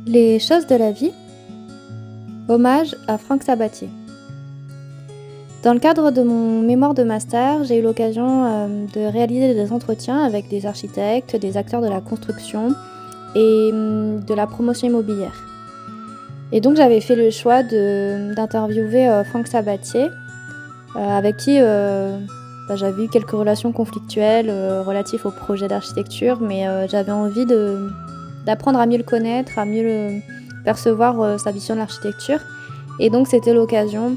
Les choses de la vie. Hommage à Franck Sabatier. Dans le cadre de mon mémoire de master, j'ai eu l'occasion de réaliser des entretiens avec des architectes, des acteurs de la construction et de la promotion immobilière. Et donc j'avais fait le choix d'interviewer Franck Sabatier, avec qui j'avais eu quelques relations conflictuelles relatives au projet d'architecture, mais j'avais envie d'apprendre à mieux le connaître, à mieux percevoir sa vision de l'architecture. Et donc c'était l'occasion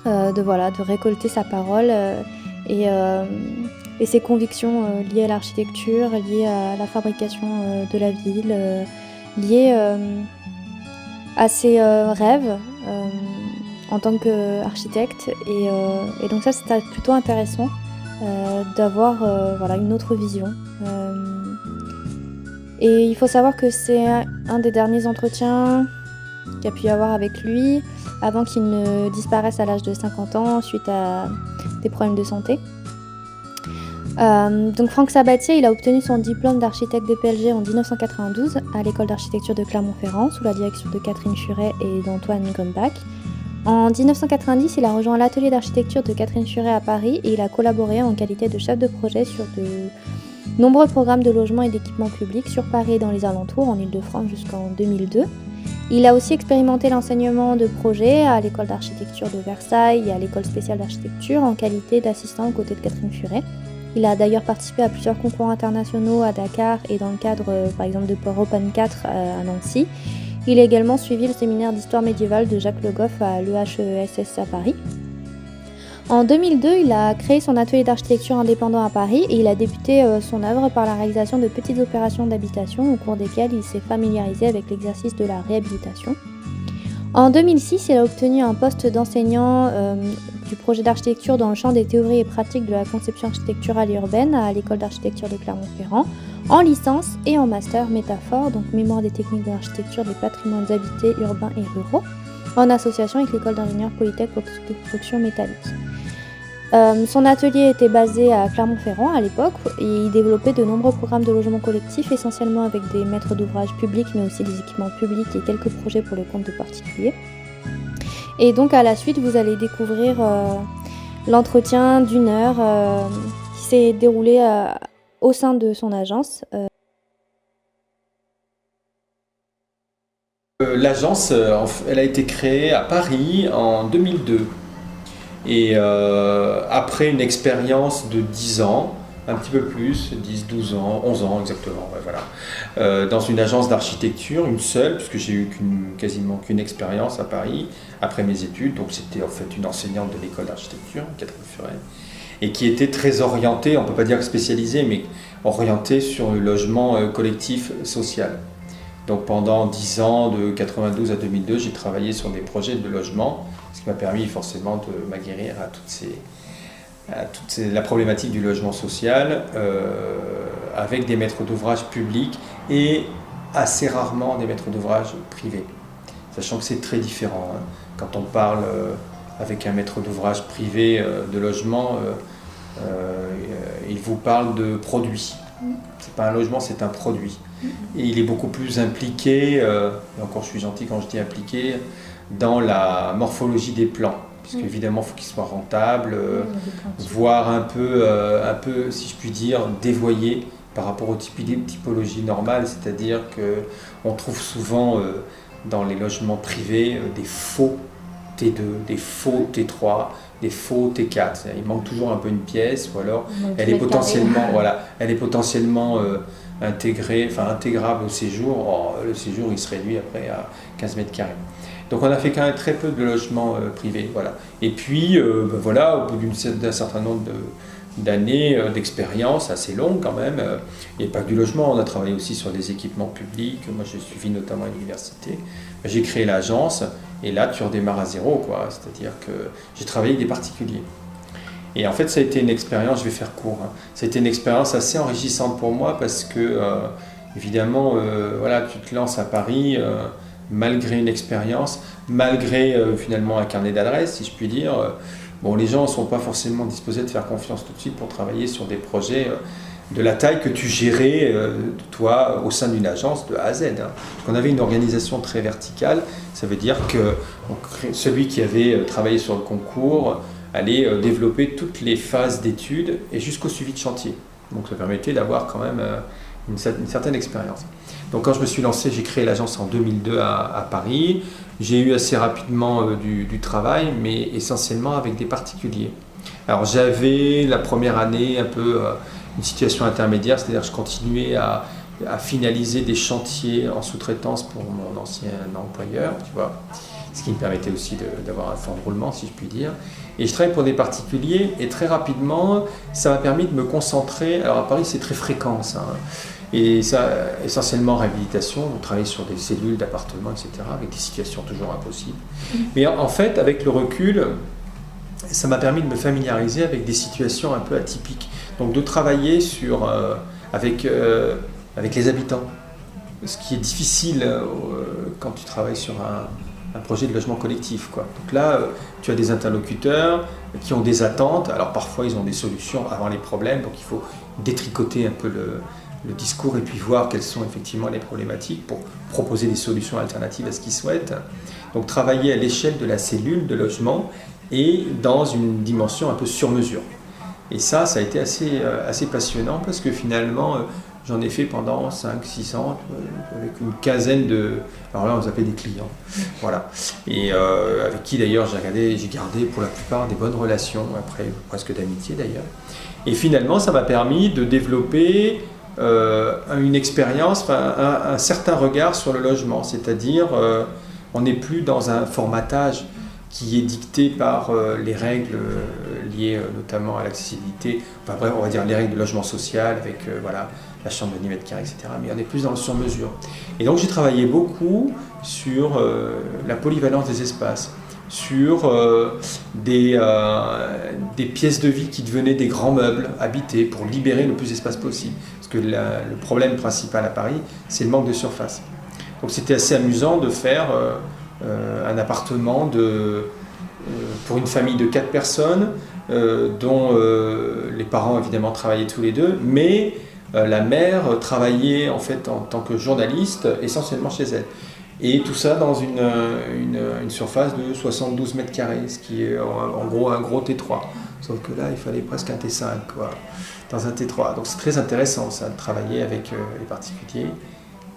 de récolter sa parole et ses convictions liées à l'architecture, liées à la fabrication de la ville, liées à ses rêves en tant qu'architecte. Et donc ça, c'était plutôt intéressant d'avoir une autre vision. Et il faut savoir que c'est un des derniers entretiens qu'il y a pu y avoir avec lui avant qu'il ne disparaisse à l'âge de 50 ans suite à des problèmes de santé. Donc Franck Sabatier, il a obtenu son diplôme d'architecte DPLG en 1992 à l'école d'architecture de Clermont-Ferrand sous la direction de Catherine Churet et d'Antoine Gombach. En 1990, il a rejoint l'atelier d'architecture de Catherine Churet à Paris et il a collaboré en qualité de chef de projet sur de nombreux programmes de logement et d'équipement public sur Paris et dans les alentours, en Île-de-France jusqu'en 2002. Il a aussi expérimenté l'enseignement de projet à l'école d'architecture de Versailles et à l'école spéciale d'architecture en qualité d'assistant aux côtés de Catherine Churet. Il a d'ailleurs participé à plusieurs concours internationaux à Dakar et dans le cadre par exemple de Port Open 4 à Nancy. Il a également suivi le séminaire d'histoire médiévale de Jacques Le Goff à l'EHESS à Paris. En 2002, il a créé son atelier d'architecture indépendant à Paris et il a débuté son œuvre par la réalisation de petites opérations d'habitation au cours desquelles il s'est familiarisé avec l'exercice de la réhabilitation. En 2006, il a obtenu un poste d'enseignant du projet d'architecture dans le champ des théories et pratiques de la conception architecturale et urbaine à l'école d'architecture de Clermont-Ferrand, en licence et en master métaphore, donc mémoire des techniques de l'architecture des patrimoines habités, urbains et ruraux, en association avec l'école d'ingénieurs Polytech pour construction métallique. Son atelier était basé à Clermont-Ferrand à l'époque et il développait de nombreux programmes de logement collectif, essentiellement avec des maîtres d'ouvrage publics mais aussi des équipements publics et quelques projets pour le compte de particuliers. Et donc à la suite, vous allez découvrir l'entretien d'1 heure qui s'est déroulé au sein de son agence. L'agence, elle a été créée à Paris en 2002. Et après une expérience de 10 ans, un petit peu plus, 10, 12 ans, 11 ans exactement, dans une agence d'architecture, une seule, puisque j'ai eu quasiment qu'une expérience à Paris après mes études. Donc c'était en fait une enseignante de l'école d'architecture, Catherine Churet, et qui était très orientée, on ne peut pas dire spécialisée, mais orientée sur le logement collectif social. Donc pendant 10 ans, de 92 à 2002, j'ai travaillé sur des projets de logement, ce qui m'a permis forcément de m'aguerrir à la problématique du logement social, avec des maîtres d'ouvrage publics et assez rarement des maîtres d'ouvrage privés. Sachant que c'est très différent. Quand on parle avec un maître d'ouvrage privé de logement, il vous parle de produit. C'est pas un logement, c'est un produit. Et il est beaucoup plus impliqué, et encore je suis gentil quand je dis impliqué, dans la morphologie des plans. Puisque évidemment, il faut qu'il soit rentable, voire un peu, si je puis dire, dévoyé par rapport aux typologies normales. C'est-à-dire qu'on trouve souvent dans les logements privés des faux T2, des faux T3, des faux T4. Il manque toujours un peu une pièce, ou alors elle est potentiellement intégrable au séjour. Le séjour, il se réduit après à 15 mètres carrés. Donc on a fait quand même très peu de logements privés. Et puis, au bout d'un certain nombre d'années d'expérience, assez longue quand même, il n'y a pas que du logement, on a travaillé aussi sur des équipements publics. Moi, j'ai suivi notamment à l'université. J'ai créé l'agence, et là, tu redémarres à zéro, quoi. C'est-à-dire que j'ai travaillé avec des particuliers. Et en fait, ça a été une expérience, je vais faire court, ça a été une expérience assez enrichissante pour moi parce que, évidemment, tu te lances à Paris, malgré une expérience, malgré finalement un carnet d'adresses, si je puis dire. Les gens ne sont pas forcément disposés de faire confiance tout de suite pour travailler sur des projets de la taille que tu gérais, toi, au sein d'une agence de A à Z. Hein. On avait une organisation très verticale, ça veut dire que celui qui avait travaillé sur le concours allait développer toutes les phases d'études et jusqu'au suivi de chantier. Donc ça permettait d'avoir quand même une certaine expérience. Donc quand je me suis lancé, j'ai créé l'agence en 2002 à Paris. J'ai eu assez rapidement du travail, mais essentiellement avec des particuliers. Alors j'avais la première année un peu une situation intermédiaire, c'est-à-dire que je continuais à finaliser des chantiers en sous-traitance pour mon ancien employeur, tu vois, ce qui me permettait aussi d'avoir un fonds de roulement, si je puis dire. Et je travaillais pour des particuliers et très rapidement, ça m'a permis de me concentrer. Alors à Paris, c'est très fréquent ça. Hein. Et ça, essentiellement réhabilitation, on travaille sur des cellules d'appartements, etc., avec des situations toujours impossibles. Mais en fait, avec le recul, ça m'a permis de me familiariser avec des situations un peu atypiques. Donc de travailler avec les habitants, ce qui est difficile quand tu travailles sur un projet de logement collectif, quoi. Donc là, tu as des interlocuteurs qui ont des attentes. Alors parfois, ils ont des solutions avant les problèmes, donc il faut détricoter un peu le discours et puis voir quelles sont effectivement les problématiques pour proposer des solutions alternatives à ce qu'ils souhaitent. Donc travailler à l'échelle de la cellule de logement et dans une dimension un peu sur mesure. Et ça a été assez passionnant parce que finalement, j'en ai fait pendant 5-6 ans avec une quinzaine de... Alors là, on s'appelait des clients. Voilà. Et avec qui d'ailleurs j'ai gardé pour la plupart des bonnes relations, après presque d'amitié d'ailleurs. Et finalement, ça m'a permis de développer une expérience, un certain regard sur le logement. C'est-à-dire, on n'est plus dans un formatage qui est dicté par les règles liées notamment à l'accessibilité, enfin bref, on va dire les règles de logement social avec la chambre de 10 mètres carrés, etc. Mais on est plus dans le sur-mesure. Et donc j'ai travaillé beaucoup sur la polyvalence des espaces, sur des pièces de vie qui devenaient des grands meubles habités pour libérer le plus d'espace possible. Parce que le problème principal à Paris, c'est le manque de surface. Donc c'était assez amusant de faire un appartement pour une famille de 4 personnes, dont les parents évidemment travaillaient tous les deux, mais la mère travaillait en fait en tant que journaliste essentiellement chez elle. Et tout ça dans une surface de 72 mètres carrés, ce qui est en gros un gros T3. Sauf que là, il fallait presque un T5, quoi, dans un T3. Donc c'est très intéressant ça, de travailler avec les particuliers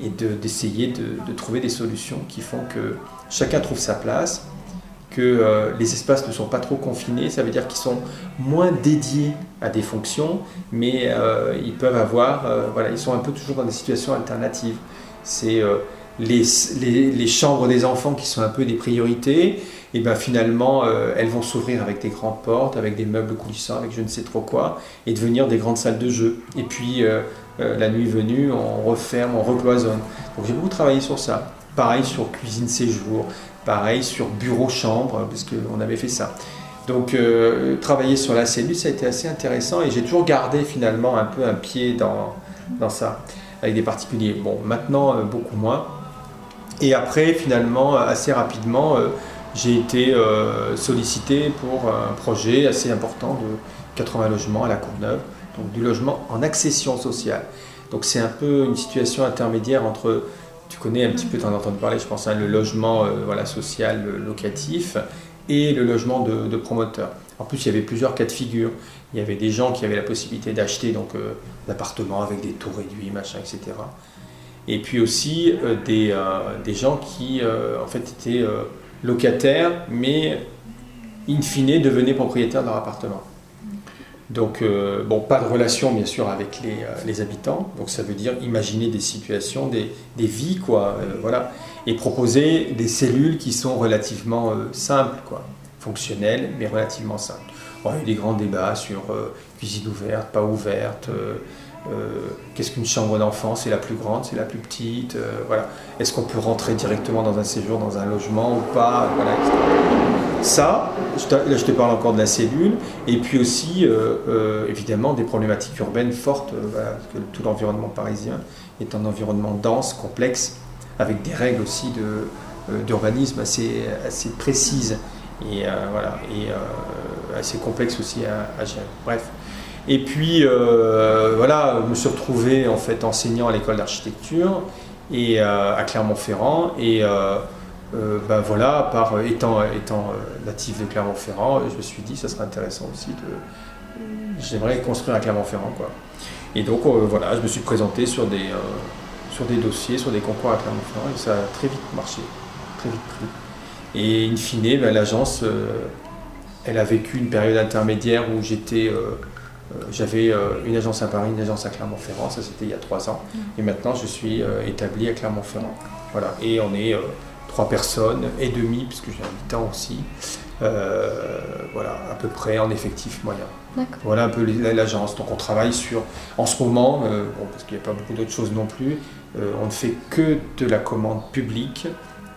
et d'essayer de trouver des solutions qui font que chacun trouve sa place, que les espaces ne sont pas trop confinés, ça veut dire qu'ils sont moins dédiés à des fonctions, mais ils peuvent avoir, ils sont un peu toujours dans des situations alternatives. C'est les chambres des enfants qui sont un peu des priorités, et ben finalement elles vont s'ouvrir avec des grandes portes, avec des meubles coulissants, avec je ne sais trop quoi, et devenir des grandes salles de jeu. Et puis la nuit venue, on referme, on recloisonne. Donc j'ai beaucoup travaillé sur ça. Pareil sur cuisine séjour, pareil sur bureau-chambre, parce qu'on avait fait ça. Donc travailler sur la cellule, ça a été assez intéressant et j'ai toujours gardé finalement un peu un pied dans ça, avec des particuliers. Bon, maintenant beaucoup moins. Et après, finalement, assez rapidement, j'ai été sollicité pour un projet assez important de 80 logements à la Courneuve, donc du logement en accession sociale. Donc c'est un peu une situation intermédiaire entre, tu connais un petit peu, tu en as entendu parler, je pense, le logement social locatif et le logement de promoteur. En plus, il y avait plusieurs cas de figure. Il y avait des gens qui avaient la possibilité d'acheter l'appartement avec des taux réduits, machin, etc. Et puis aussi des gens qui en fait étaient locataires, mais in fine devenaient propriétaires de leur appartement. Donc, pas de relation bien sûr avec les habitants, donc ça veut dire imaginer des situations, des vies, quoi, voilà, et proposer des cellules qui sont relativement simples, quoi, fonctionnelles, mais relativement simples. Bon, il y a eu des grands débats sur cuisine ouverte, pas ouverte, qu'est-ce qu'une chambre d'enfant, c'est la plus grande, c'est la plus petite, voilà. Est-ce qu'on peut rentrer directement dans un séjour, dans un logement ou pas, voilà, etc. Ça, là je te parle encore de la cellule, et puis aussi évidemment des problématiques urbaines fortes, parce que tout l'environnement parisien est un environnement dense, complexe, avec des règles aussi d'urbanisme assez précises, et assez complexes aussi à gérer. Bref. Et puis voilà, je me suis retrouvé en fait enseignant à l'école d'architecture et à Clermont-Ferrand. Et voilà, étant natif de Clermont-Ferrand, je me suis dit ça serait intéressant aussi j'aimerais construire à Clermont-Ferrand, quoi. Et donc voilà, je me suis présenté sur des dossiers, sur des concours à Clermont-Ferrand, et ça a très vite marché, très vite pris. Et in fine, l'agence, elle a vécu une période intermédiaire où j'avais une agence à Paris, une agence à Clermont-Ferrand, ça c'était il y a 3 ans. Et maintenant, je suis établi à Clermont-Ferrand. Voilà. Et on est 3 personnes et demi, puisque j'ai un mi-temps aussi. Voilà, à peu près en effectif moyen. D'accord. Voilà un peu l'agence. Donc on travaille en ce moment, parce qu'il n'y a pas beaucoup d'autres choses non plus, on ne fait que de la commande publique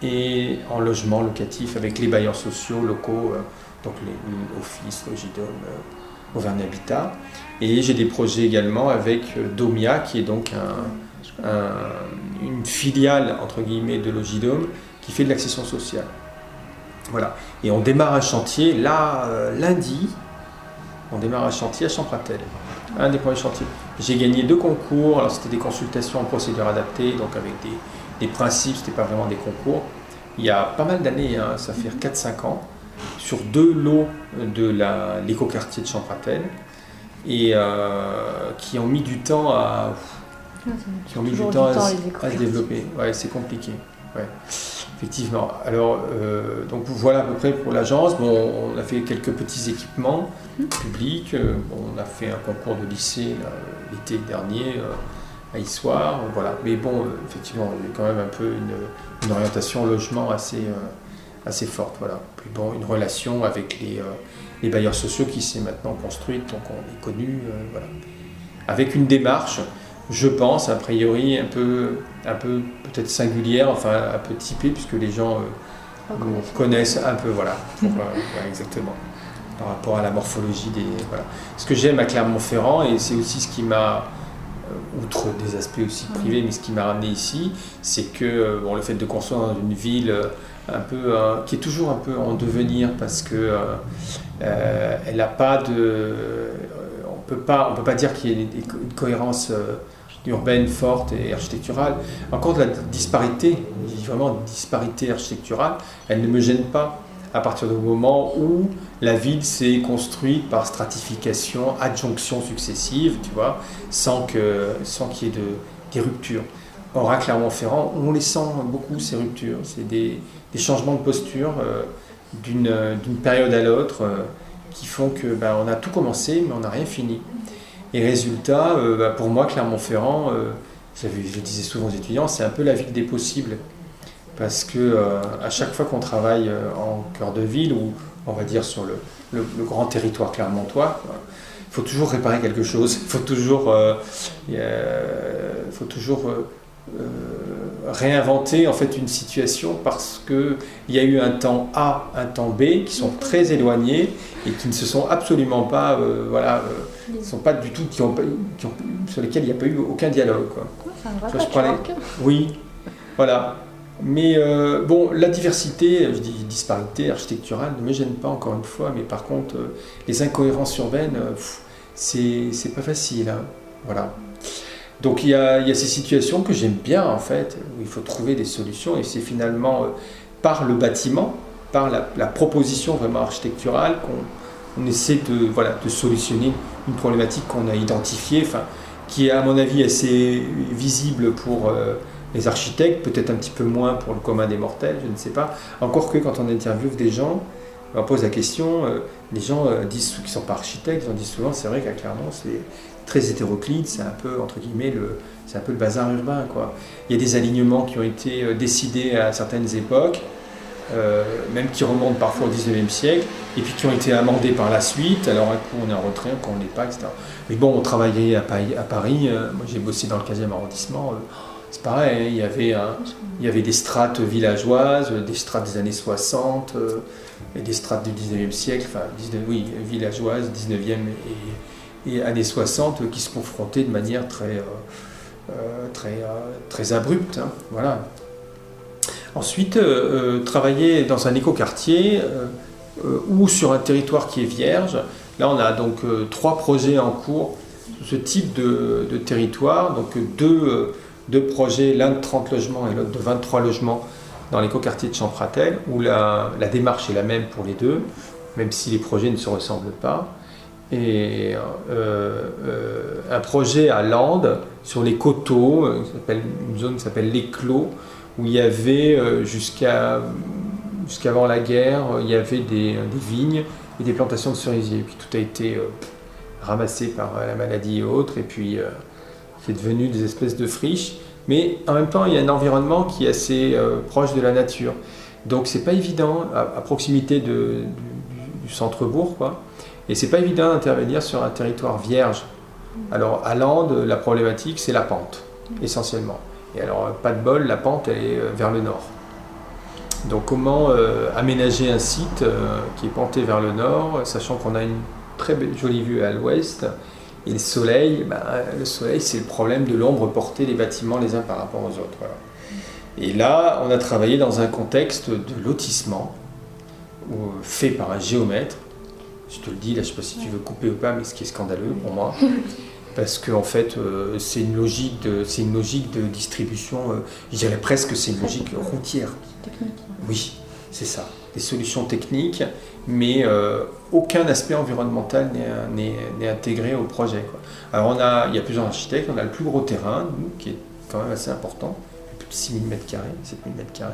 et en logement locatif avec les bailleurs sociaux locaux, donc les Office, Logidom, Auvergne Habitat. Et j'ai des projets également avec Domia, qui est donc une filiale entre guillemets de Logidom qui fait de l'accession sociale. Voilà. Et on démarre un chantier, là, lundi, on démarre un chantier à Champratel. Un des premiers chantiers. J'ai gagné 2 concours, alors c'était des consultations en procédure adaptée, donc avec des principes, c'était pas vraiment des concours. Il y a pas mal d'années, hein, ça fait 4-5 ans, sur 2 lots de l'écoquartier de Champratel, et qui ont mis du temps à se développer. Ouais, c'est compliqué. Ouais. Effectivement. Alors, donc voilà à peu près pour l'agence. Bon, on a fait quelques petits équipements publics. On a fait un concours de lycée l'été dernier à Issoire. Voilà. Mais bon, effectivement, il y a quand même un peu une orientation logement assez forte. Voilà. Puis bon, une relation avec les bailleurs sociaux qui s'est maintenant construite. Donc on est connu. Voilà. Avec une démarche, je pense, a priori, un peu peut-être singulière, enfin un peu typée, puisque les gens connaissent un peu, voilà, exactement, par rapport à la morphologie voilà. Ce que j'aime à Clermont-Ferrand, et c'est aussi ce qui m'a, outre des aspects aussi privés, mais ce qui m'a ramené ici, c'est que le fait de construire dans une ville qui est toujours un peu en devenir, parce que elle n'a pas de... on peut pas dire qu'il y ait une cohérence urbaine forte et architecturale. Encore de la disparité, je dis vraiment disparité architecturale, elle ne me gêne pas à partir du moment où la ville s'est construite par stratification, adjonction successive, tu vois, sans qu'il y ait des ruptures. Or à Clermont-Ferrand, on les sent beaucoup, ces ruptures. C'est des changements de posture d'une période à l'autre qui font que on a tout commencé, mais on n'a rien fini. Et résultat, pour moi, Clermont-Ferrand, je disais souvent aux étudiants, c'est un peu la ville des possibles. Parce que à chaque fois qu'on travaille en cœur de ville, ou on va dire sur le grand territoire clermontois, il faut toujours réparer quelque chose. Il faut toujours réinventer en fait une situation, parce qu'il y a eu un temps A, un temps B qui sont très éloignés et qui ne se sont absolument pas, sont pas du tout, sur lesquels il n'y a pas eu aucun dialogue, quoi. Oui, voilà. Mais la diversité, je dis disparité architecturale, ne me gêne pas, encore une fois, mais par contre, les incohérences urbaines, c'est pas facile, hein. Voilà. Donc il y a ces situations que j'aime bien, en fait, où il faut trouver des solutions, et c'est finalement par le bâtiment, par la proposition vraiment architecturale qu'on essaie de solutionner une problématique qu'on a identifiée, qui est à mon avis assez visible pour les architectes, peut-être un petit peu moins pour le commun des mortels, je ne sais pas. Encore que quand on interviewe des gens, on pose la question, les gens disent, qui ne sont pas architectes, ils disent souvent, c'est vrai qu'à Clermont, c'est très hétéroclite, c'est un peu, entre guillemets, c'est un peu le bazar urbain, quoi. Il y a des alignements qui ont été décidés à certaines époques, même qui remontent parfois au 19e siècle, et puis qui ont été amendés par la suite. Alors un coup on est en retrait, un coup on n'est pas, etc. Mais bon, on travaillait à Paris, moi j'ai bossé dans le 15e arrondissement, c'est pareil, il y avait des strates villageoises, des strates des années 60, et des strates du 19e siècle, villageoises, 19e et années 60, qui se confrontaient de manière très abrupte, hein, voilà. Ensuite, travailler dans un écoquartier ou sur un territoire qui est vierge, Là, on a donc 3 projets en cours sur ce type de territoire. Donc deux projets, l'un de 30 logements et l'autre de 23 logements dans l'écoquartier de Champratel, où la démarche est la même pour les deux, même si les projets ne se ressemblent pas. Et un projet à Landes, sur les coteaux, une zone qui s'appelle les Clos, où il y avait jusqu'avant la guerre, il y avait des vignes et des plantations de cerisiers. Et puis tout a été ramassé par la maladie et autres, et puis c'est devenu des espèces de friches. Mais en même temps, il y a un environnement qui est assez proche de la nature. Donc c'est pas évident, à proximité du centre-bourg, quoi. Et c'est pas évident d'intervenir sur un territoire vierge. Alors à Landes, la problématique, c'est la pente, essentiellement. Et alors, pas de bol, la pente, elle est vers le nord. Donc comment aménager un site qui est penté vers le nord, sachant qu'on a une très jolie vue à l'ouest, et le soleil, c'est le problème de l'ombre portée des bâtiments les uns par rapport aux autres. Voilà. Et là, on a travaillé dans un contexte de lotissement, fait par un géomètre. Je te le dis, là, je ne sais pas si tu veux couper ou pas, mais ce qui est scandaleux pour moi. Parce qu'en fait, c'est une logique de distribution, je dirais presque que c'est une logique routière. Technique. Oui, c'est ça. Des solutions techniques, mais aucun aspect environnemental n'est intégré au projet, quoi. Alors il y a plusieurs architectes, on a le plus gros terrain, nous, qui est quand même assez important, plus de 6 000 m², 7 000 m².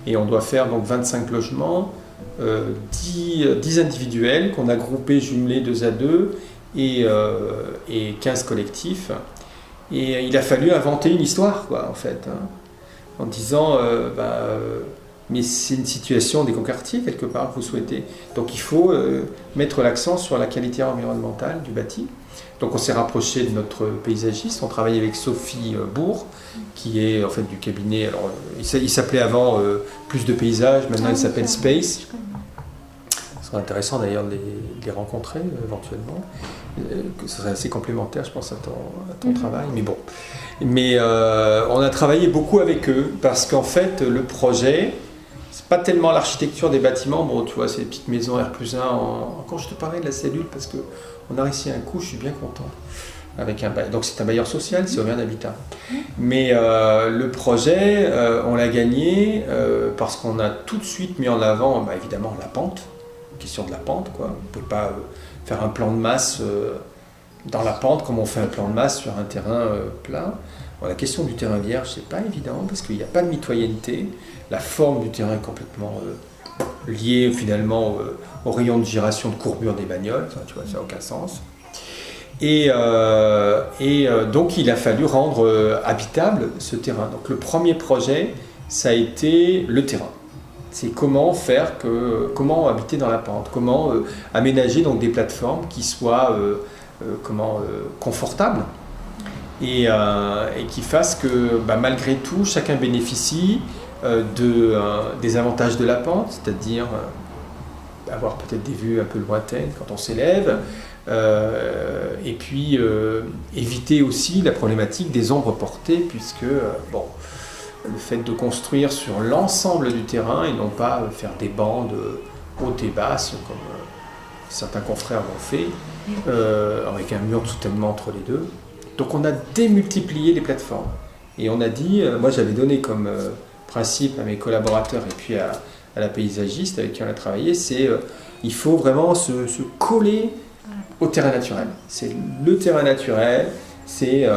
Et on doit faire donc 25 logements, 10 individuels qu'on a groupés, jumelés 2 à 2, et 15 collectifs. Et il a fallu inventer une histoire, quoi, en fait, hein, en disant mais c'est une situation d'écoquartier quelque part que vous souhaitez. Donc il faut mettre l'accent sur la qualité environnementale du bâti. Donc on s'est rapproché de notre paysagiste, on travaille avec Sophie Bourg, qui est en fait du cabinet. Alors il s'appelait avant Plus de paysages, maintenant il s'appelle Space. Ce serait intéressant d'ailleurs de les rencontrer éventuellement. Ce serait assez complémentaire, je pense, à ton travail. Mais bon. Mais on a travaillé beaucoup avec eux parce qu'en fait, le projet, c'est pas tellement l'architecture des bâtiments. Bon, tu vois, c'est des petites maisons R+1. Quand je te parlais de la cellule, parce qu'on a réussi un coup, je suis bien content. Donc c'est un bailleur social, c'est Auvergne Habitat. Mais le projet, on l'a gagné parce qu'on a tout de suite mis en avant, évidemment, la pente. Question de la pente, quoi. On ne peut pas faire un plan de masse dans la pente comme on fait un plan de masse sur un terrain plat. Bon, la question du terrain vierge, c'est pas évident parce qu'il n'y a pas de mitoyenneté. La forme du terrain est complètement liée finalement au rayon de giration de courbure des bagnoles. Enfin, tu vois, ça n'a aucun sens. Et donc il a fallu rendre habitable ce terrain. Donc le premier projet, ça a été le terrain. C'est comment habiter dans la pente, comment aménager donc des plateformes qui soient confortables et qui fassent que malgré tout chacun bénéficie des avantages de la pente, c'est-à-dire avoir peut-être des vues un peu lointaines quand on s'élève, et puis éviter aussi la problématique des ombres portées puisque le fait de construire sur l'ensemble du terrain et non pas faire des bandes hautes et basses comme certains confrères l'ont fait, avec un mur de soutènement entre les deux. Donc on a démultiplié les plateformes. Et on a dit, moi j'avais donné comme principe à mes collaborateurs et puis à la paysagiste avec qui on a travaillé, c'est il faut vraiment se coller au terrain naturel. C'est le terrain naturel, c'est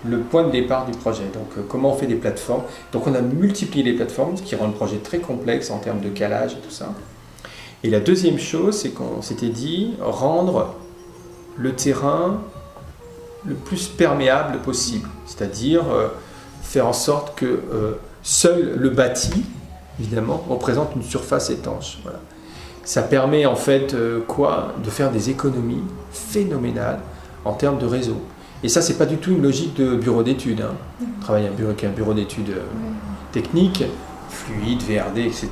le point de départ du projet. Donc comment on fait des plateformes. Donc on a multiplié les plateformes, ce qui rend le projet très complexe en termes de calage et tout ça. Et la deuxième chose, c'est qu'on s'était dit rendre le terrain le plus perméable possible. C'est-à-dire faire en sorte que seul le bâti, évidemment, représente une surface étanche. Voilà. Ça permet en fait de faire des économies phénoménales en termes de réseau. Et ça, c'est pas du tout une logique de bureau d'études. Hein. On travaille avec un bureau d'études technique, fluide, VRD, etc.,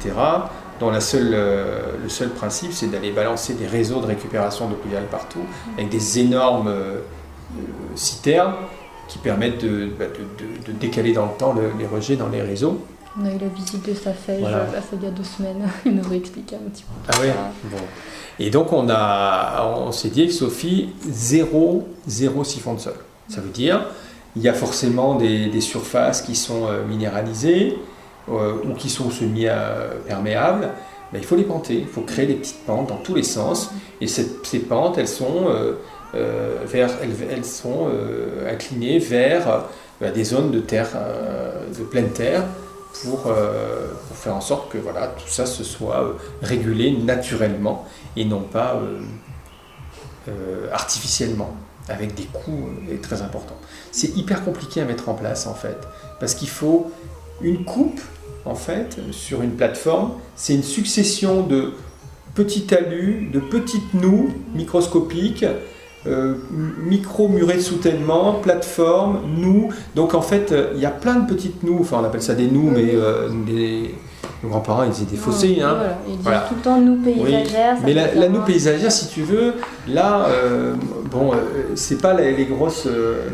dont le seul principe, c'est d'aller balancer des réseaux de récupération d'eau pluviale partout, avec des énormes citernes qui permettent de décaler dans le temps les rejets dans les réseaux. On a eu la visite de Safej, Voilà. là, ça il y a 2 semaines. Il nous a expliqué un petit peu. Ah ouais. Bon. Et donc on s'est dit avec Sophie, zéro siphon de sol. Ça veut dire, il y a forcément des surfaces qui sont minéralisées ou qui sont semi-perméables. Ben, il faut les panter, il faut créer des petites pentes dans tous les sens. Et ces pentes, elles sont, inclinées vers des zones de terre, de pleine terre, pour faire en sorte que voilà, tout ça se soit régulé naturellement et non pas artificiellement, avec des coûts très importants. C'est hyper compliqué à mettre en place en fait, parce qu'il faut une coupe en fait sur une plateforme, c'est une succession de petits talus, de petites noues microscopiques, micro-murets de soutènement, plateforme, noues. Donc en fait, il y a plein de petites noues, enfin on appelle ça des noues, mais nos grands-parents ils disaient des fossés. Hein. Voilà. Ils disent Voilà. tout le temps nous paysagères. Oui. Mais la noue paysagère, si tu veux, là, c'est pas les grosses,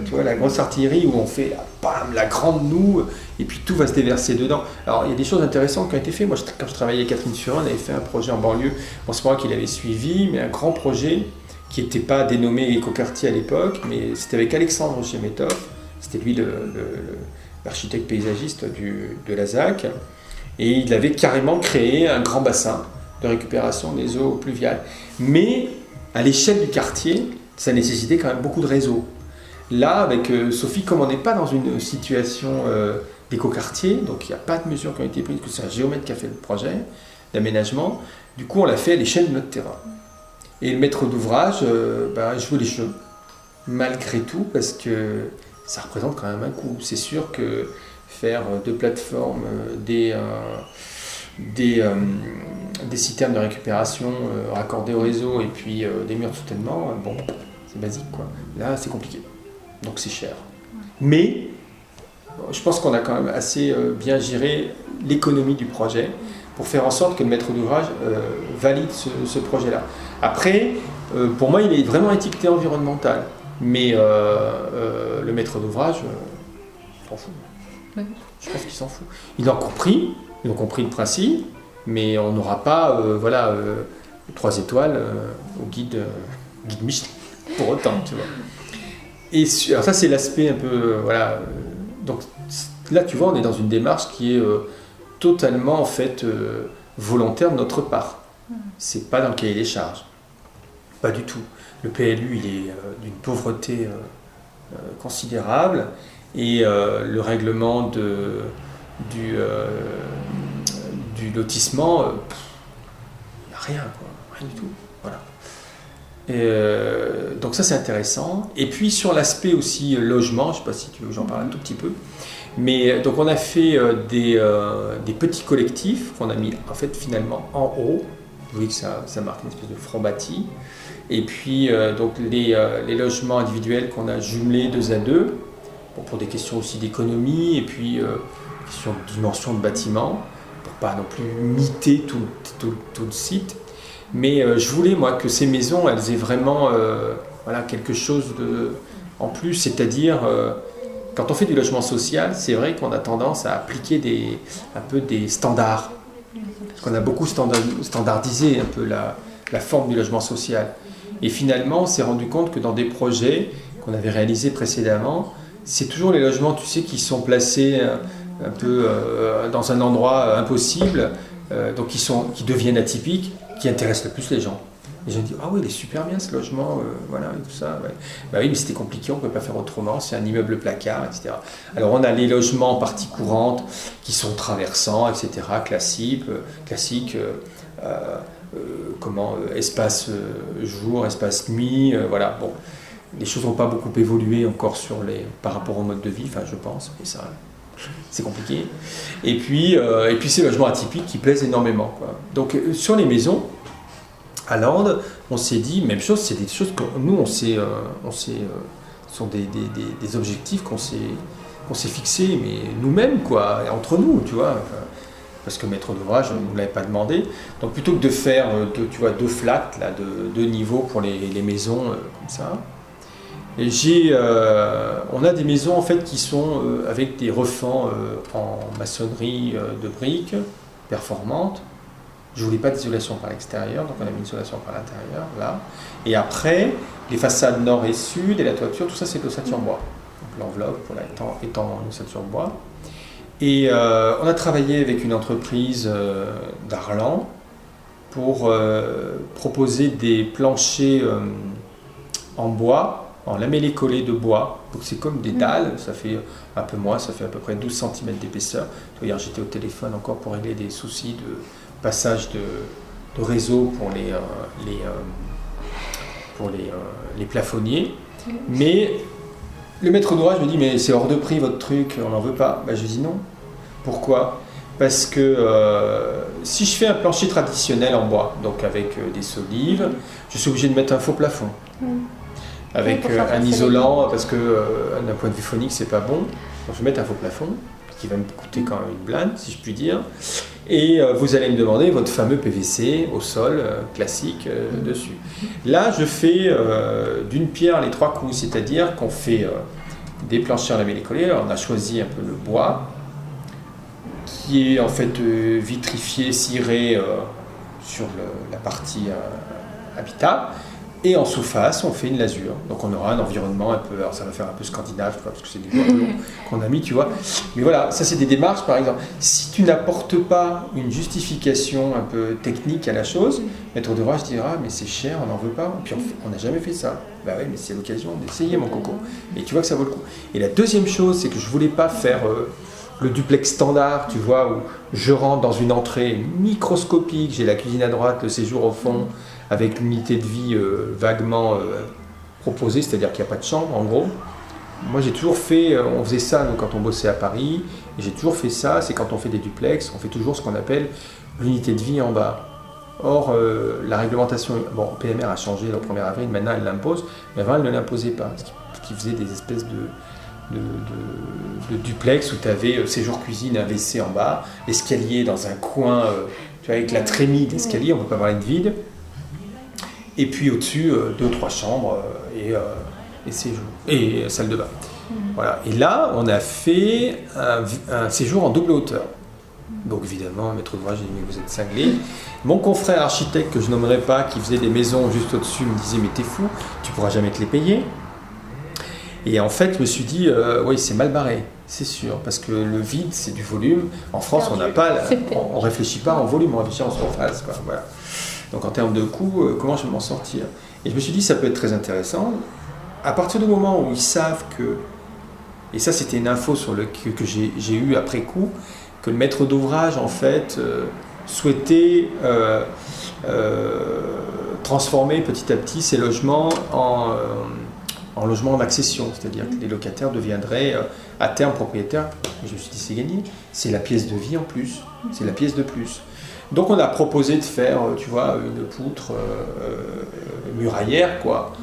tu vois, la grosse artillerie où on fait bam, la grande noue et puis tout va se déverser dedans. Alors il y a des choses intéressantes qui ont été faites. Moi, quand je travaillais avec Catherine Surin, on avait fait un projet en banlieue. Bon, c'est pas moi qui l'avais suivi, mais un grand projet qui n'était pas dénommé Écoquartier à l'époque, mais c'était avec Alexandre Chemetov. C'était lui l'architecte paysagiste de la ZAC. Et il avait carrément créé un grand bassin de récupération des eaux pluviales. Mais à l'échelle du quartier, ça nécessitait quand même beaucoup de réseaux. Là, avec Sophie, comme on n'est pas dans une situation d'écoquartier, donc il n'y a pas de mesures qui ont été prises, que c'est un géomètre qui a fait le projet d'aménagement, du coup on l'a fait à l'échelle de notre terrain. Et le maître d'ouvrage, je veux les jeux, malgré tout, parce que ça représente quand même un coût. C'est sûr que faire 2 plateformes, des citernes de récupération raccordées au réseau et puis des murs de soutènement, bon, c'est basique quoi. Là, c'est compliqué, donc c'est cher. Mais je pense qu'on a quand même assez bien géré l'économie du projet pour faire en sorte que le maître d'ouvrage valide ce projet-là. Après, pour moi, il est vraiment étiqueté environnemental, mais le maître d'ouvrage s'en fout. Ouais. Je pense qu'il s'en fout. Ils ont compris le principe, mais on n'aura pas 3 étoiles au guide Michelin pour autant, tu vois. Et alors ça, c'est l'aspect un peu donc là, tu vois, on est dans une démarche qui est totalement en fait volontaire de notre part. C'est pas dans le cahier des charges, pas du tout. Le PLU, il est d'une pauvreté considérable. Et le règlement du lotissement, il n'y a rien, quoi, rien du tout. Voilà. Et, donc ça c'est intéressant. Et puis sur l'aspect aussi logement, je ne sais pas si tu veux que j'en parle un tout petit peu, mais donc on a fait des petits collectifs qu'on a mis en fait finalement en haut. Vous voyez que ça marque une espèce de front bâti. Et puis donc les logements individuels qu'on a jumelés 2 à 2. Bon, pour des questions aussi d'économie et puis question de dimension de bâtiment, pour pas non plus miter tout le site. Mais je voulais moi que ces maisons elles aient vraiment quelque chose en plus, c'est-à-dire quand on fait du logement social, c'est vrai qu'on a tendance à appliquer un peu des standards. Parce qu'on a beaucoup standardisé un peu la forme du logement social. Et finalement, on s'est rendu compte que dans des projets qu'on avait réalisés précédemment, c'est toujours les logements, tu sais, qui sont placés un peu dans un endroit impossible, donc qui deviennent atypiques, qui intéressent le plus les gens. Les gens disent « Ah oui, il est super bien ce logement, et tout ça. Ouais. » Bah oui, mais c'était compliqué, on ne peut pas faire autrement, c'est un immeuble placard, etc. Alors on a les logements en partie courante qui sont traversants, etc., classiques, espace jour, espace nuit, voilà. Bon. Les choses n'ont pas beaucoup évolué encore par rapport au mode de vie, je pense, mais ça, c'est compliqué. Et puis ces logements atypiques qui plaisent énormément, quoi. Donc sur les maisons, à Landes, on s'est dit, même chose, c'est des choses que nous, ce sont des objectifs qu'on s'est fixés, mais nous-mêmes, quoi, entre nous, tu vois. Parce que maître d'ouvrage ne nous l'avait pas demandé. Donc plutôt que de faire 2 flats, 2 niveaux pour les maisons, comme ça, On a des maisons en fait qui sont avec des refends en maçonnerie de briques performantes. Je voulais pas d'isolation par l'extérieur, donc on a mis une isolation par l'intérieur, là. Et après, les façades nord et sud et la toiture, tout ça c'est de l'ossature bois. Donc l'enveloppe étant en ossature bois. Et on a travaillé avec une entreprise d'Arlan pour proposer des planchers en bois, en lamellé-collé de bois. Donc c'est comme des dalles, ça fait un peu moins, ça fait à peu près 12 cm d'épaisseur. Hier j'étais au téléphone encore pour régler des soucis de passage de réseau pour les plafonniers. Mais le maître d'ouvrage me dit mais c'est hors de prix votre truc, on n'en veut pas. Je dis non. Pourquoi ? Parce que si je fais un plancher traditionnel en bois, donc avec des solives, je suis obligé de mettre un faux plafond. Avec un isolant, parce que d'un point de vue phonique c'est pas bon. Donc je vais mettre un faux plafond, qui va me coûter quand même une blinde, si je puis dire. Et vous allez me demander votre fameux PVC au sol classique dessus. Là, je fais d'une pierre les trois coups, c'est-à-dire qu'on fait des planchers en lamellé-collé. Alors, on a choisi un peu le bois, qui est en fait vitrifié, ciré sur la partie habitable. Et en sous-face, on fait une lasure. Donc on aura un environnement un peu, alors ça va faire un peu scandinave, parce que c'est des bois blonds qu'on a mis, tu vois. Mais voilà, ça c'est des démarches, par exemple. Si tu n'apportes pas une justification un peu technique à la chose, maître d'ouvrage dira, mais c'est cher, on n'en veut pas. Et puis on n'a jamais fait ça. Bah oui, mais c'est l'occasion d'essayer, mon coco. Et tu vois que ça vaut le coup. Et la deuxième chose, c'est que je voulais pas faire le duplex standard, tu vois, où je rentre dans une entrée microscopique, j'ai la cuisine à droite, le séjour au fond, avec l'unité de vie vaguement proposée, c'est-à-dire qu'il n'y a pas de chambre en gros. Moi j'ai toujours fait, on faisait ça nous, quand on bossait à Paris, et j'ai toujours fait ça, c'est quand on fait des duplex, on fait toujours ce qu'on appelle l'unité de vie en bas. Or la réglementation, bon PMR a changé le 1er avril, maintenant elle l'impose, mais avant elle ne l'imposait pas, ce qui faisait des espèces de duplex où tu avais séjour cuisine, un WC en bas, l'escalier dans un coin, tu vois, avec la trémie d'escalier, on ne peut pas parler de vide. Et puis au-dessus, 2-3 chambres et séjour, et salle de bain. Voilà. Et là, on a fait un séjour en double hauteur. Donc évidemment, maître d'ouvrage, j'ai dit mais vous êtes cinglé. Mon confrère architecte, que je nommerai pas, qui faisait des maisons juste au-dessus, me disait mais t'es fou, tu pourras jamais te les payer. Et en fait, je me suis dit, oui, c'est mal barré, c'est sûr, parce que le vide, c'est du volume. En France, on n'a pas, on réfléchit pas en volume, on réfléchit en surface, quoi. Voilà. Donc en termes de coût, comment je vais m'en sortir ? Et je me suis dit, ça peut être très intéressant. À partir du moment où ils savent que, et ça c'était une info que j'ai eue après coup, que le maître d'ouvrage en fait souhaitait transformer petit à petit ces logements en logements d'accession, c'est-à-dire que les locataires deviendraient à terme propriétaires. Et je me suis dit, c'est gagné, c'est la pièce de vie en plus, c'est la pièce de plus. Donc on a proposé de faire, tu vois, une poutre muraillère, quoi,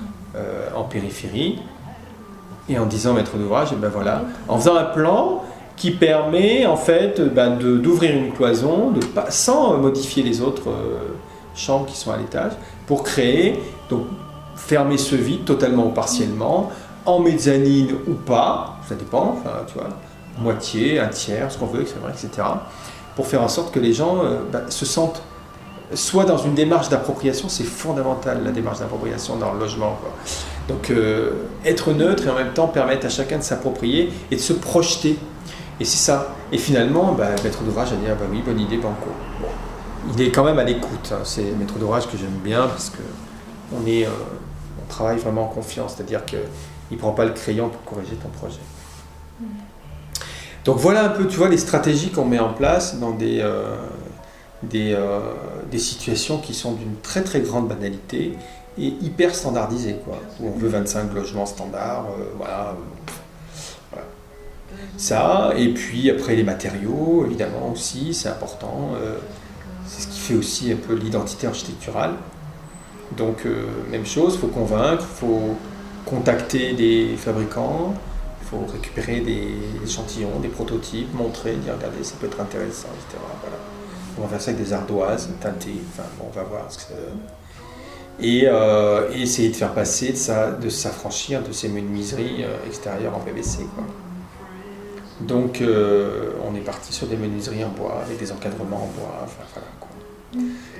en périphérie, et en disant maître d'ouvrage, et ben voilà, en faisant un plan qui permet en fait d'ouvrir une cloison, sans modifier les autres chambres qui sont à l'étage, pour créer, donc fermer ce vide totalement ou partiellement, en mezzanine ou pas, ça dépend, enfin, tu vois, moitié, un tiers, ce qu'on veut, etc. Pour faire en sorte que les gens se sentent soit dans une démarche d'appropriation, c'est fondamental la démarche d'appropriation dans le logement, quoi. Donc être neutre et en même temps permettre à chacun de s'approprier et de se projeter. Et c'est ça. Et finalement, le maître d'ouvrage a dit, ah bah oui, bonne idée, banco. Bon. Il est quand même à l'écoute, hein. C'est le maître d'ouvrage que j'aime bien parce qu'on travaille vraiment en confiance, c'est-à-dire qu'il ne prend pas le crayon pour corriger ton projet. Donc voilà un peu, tu vois, les stratégies qu'on met en place dans des situations qui sont d'une très très grande banalité et hyper standardisées, quoi. Où on veut 25 logements standards, voilà. Ça, et puis après les matériaux, évidemment aussi, c'est important. C'est ce qui fait aussi un peu l'identité architecturale. Donc même chose, il faut convaincre, il faut contacter des fabricants, il faut récupérer des échantillons, des prototypes, montrer, dire regardez, ça peut être intéressant, etc. Voilà. On va faire ça avec des ardoises teintées, enfin bon, on va voir ce que ça donne. et essayer de faire passer, de s'affranchir de ces menuiseries extérieures en PVC, quoi. Donc on est parti sur des menuiseries en bois, avec des encadrements en bois, enfin, voilà, quoi.